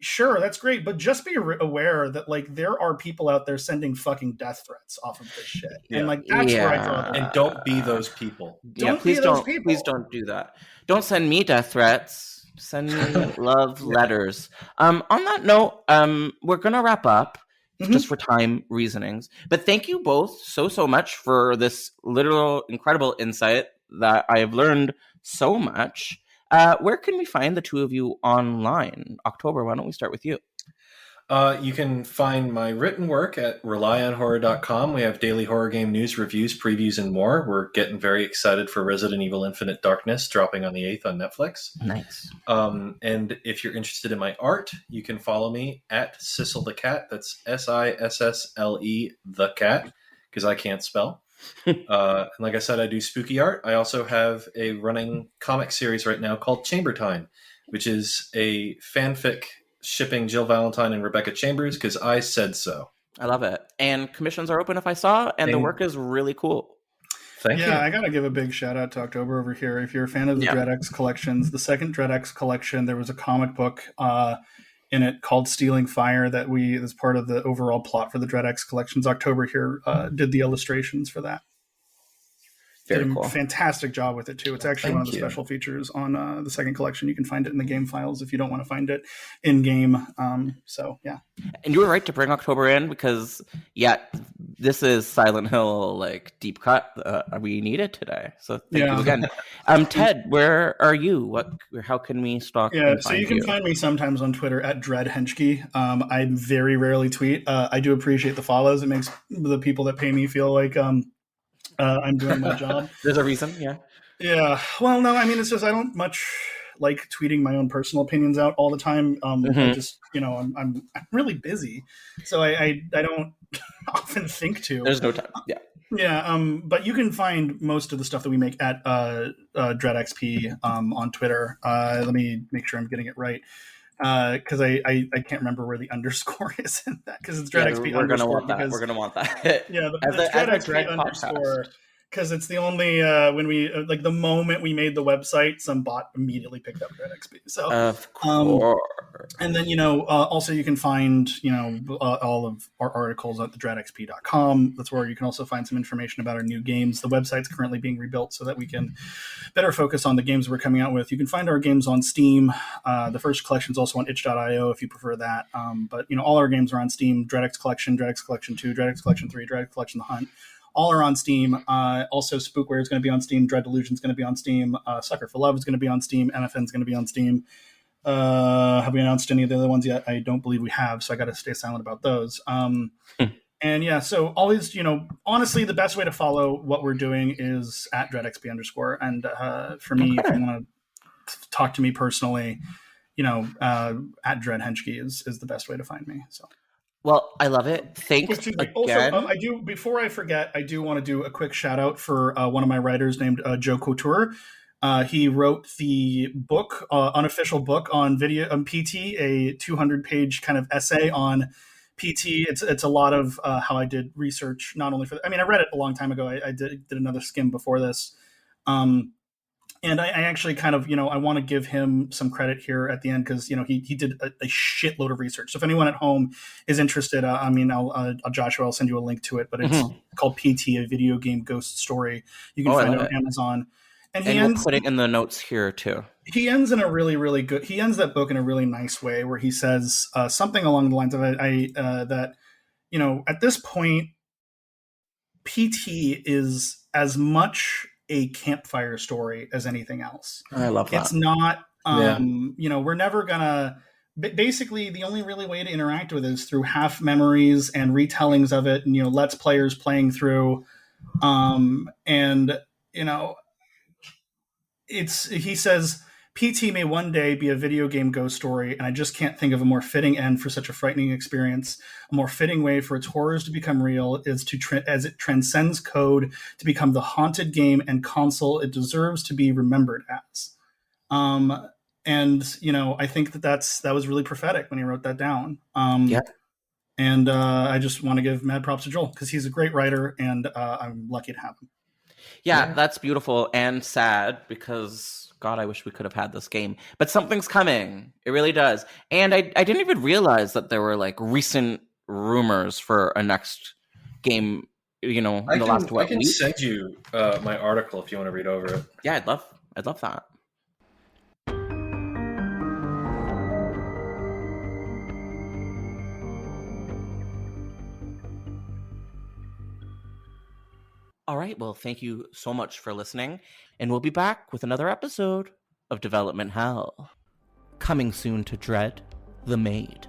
Sure, that's great, but just be aware that there are people out there sending fucking death threats off of this shit, and that's where I draw. And don't be those people. Please don't do that. Don't send me death threats. Send me love letters. On that note, we're gonna wrap up just for time reasonings. But thank you both so much for this literal incredible insight that I have learned so much. Where can we find the two of you online? October, why don't we start with you? You can find my written work at relyonhorror.com. We have daily horror game news, reviews, previews, and more. We're getting very excited for Resident Evil Infinite Darkness dropping on the 8th on Netflix. Nice. And if you're interested in my art, you can follow me at Sissel the Cat. That's SISSLE the Cat, because I can't spell. And like I said, I do spooky art. I also have a running comic series right now called Chamber Time, which is a fanfic shipping Jill Valentine and Rebecca Chambers because I said so. I love it. And commissions are open if I saw, and the work is really cool. Thank you. I got to give a big shout out to October over here. If you're a fan of the DreadX collections, the second DreadX collection, there was a comic book in it called Stealing Fire that as part of the overall plot for the DreadX collections. October here did the illustrations for that. Very did a cool. Fantastic job with it too. It's actually one of the special features on the second collection. You can find it in the game files if you don't want to find it in game. So yeah. And you were right to bring October in because this is Silent Hill deep cut. We need it today. So thank you again. Ted, where are you? How can we stalk? So you can find me sometimes on Twitter at Hentschke. I very rarely tweet. I do appreciate the follows. It makes the people that pay me feel like I'm doing my job. There's a reason, Yeah. Well, no, I mean, it's just I don't much like tweeting my own personal opinions out all the time. I just, I'm really busy, so I don't often think to. There's no time. Yeah. But you can find most of the stuff that we make at DreadXP on Twitter. Let me make sure I'm getting it right. Because I can't remember where the underscore is in that because it's DreadXP underscore. We're gonna want that. It's DreadXP underscore because it's the only when we the moment we made the website, some bot immediately picked up DreadXP. So of course. And then also you can find all of our articles at thedreadxp.com. That's where you can also find some information about our new games. The website's currently being rebuilt so that we can better focus on the games we're coming out with. You can find our games on Steam. The first collection is also on itch.io if you prefer that. But all our games are on Steam. DreadX Collection, DreadX Collection 2, DreadX Collection 3, DreadX Collection The Hunt. All are on Steam. Also, Spookware is going to be on Steam. Dread Delusion is going to be on Steam. Sucker for Love is going to be on Steam. MFN is going to be on Steam. Have we announced any of the other ones yet? I don't believe we have, so I got to stay silent about those. And so always, honestly, the best way to follow what we're doing is at DreadXP underscore. And for me, if you want to talk to me personally, at Dread Hentschke is the best way to find me. So. Well, I love it. Thanks again. Also, before I forget, I do want to do a quick shout out for one of my writers named Joe Couture. He wrote the book, unofficial book on video on PT, a 200-page kind of essay on PT. It's a lot of how I did research, not only for. I read it a long time ago. I did another skim before this. And I actually kind of, I want to give him some credit here at the end because, he did a shitload of research. So if anyone at home is interested, Joshua, I'll send you a link to it, but it's called PT, a video game ghost story. You can find it on Amazon. And we'll put it in the notes here too. He ends in a really, really good, he ends that book in a really nice way where he says something along the lines of that, at this point, PT is as much a campfire story as anything else. I love that. It's not, we're never gonna, basically the only really way to interact with it is through half memories and retellings of it and, let's players playing through. He says, PT may one day be a video game ghost story, and I just can't think of a more fitting end for such a frightening experience. A more fitting way for its horrors to become real is as it transcends code to become the haunted game and console it deserves to be remembered as. I think that was really prophetic when he wrote that down. And I just want to give mad props to Joel because he's a great writer, and I'm lucky to have him. Yeah, that's beautiful and sad because God, I wish we could have had this game. But something's coming. It really does. And I didn't even realize that there were recent rumors for a next game, in the last week. I can send you my article if you want to read over it. Yeah, I'd love that. All right, well, thank you so much for listening, and we'll be back with another episode of Development Hell. Coming soon to Dread, the Maid.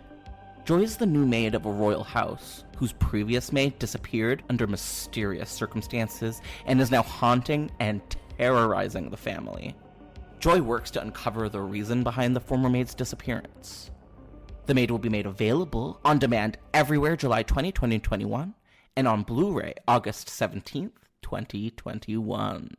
Joy is the new maid of a royal house, whose previous maid disappeared under mysterious circumstances and is now haunting and terrorizing the family. Joy works to uncover the reason behind the former maid's disappearance. The Maid will be made available on demand everywhere July 20, 2021, and on Blu-ray August 17th, 2021.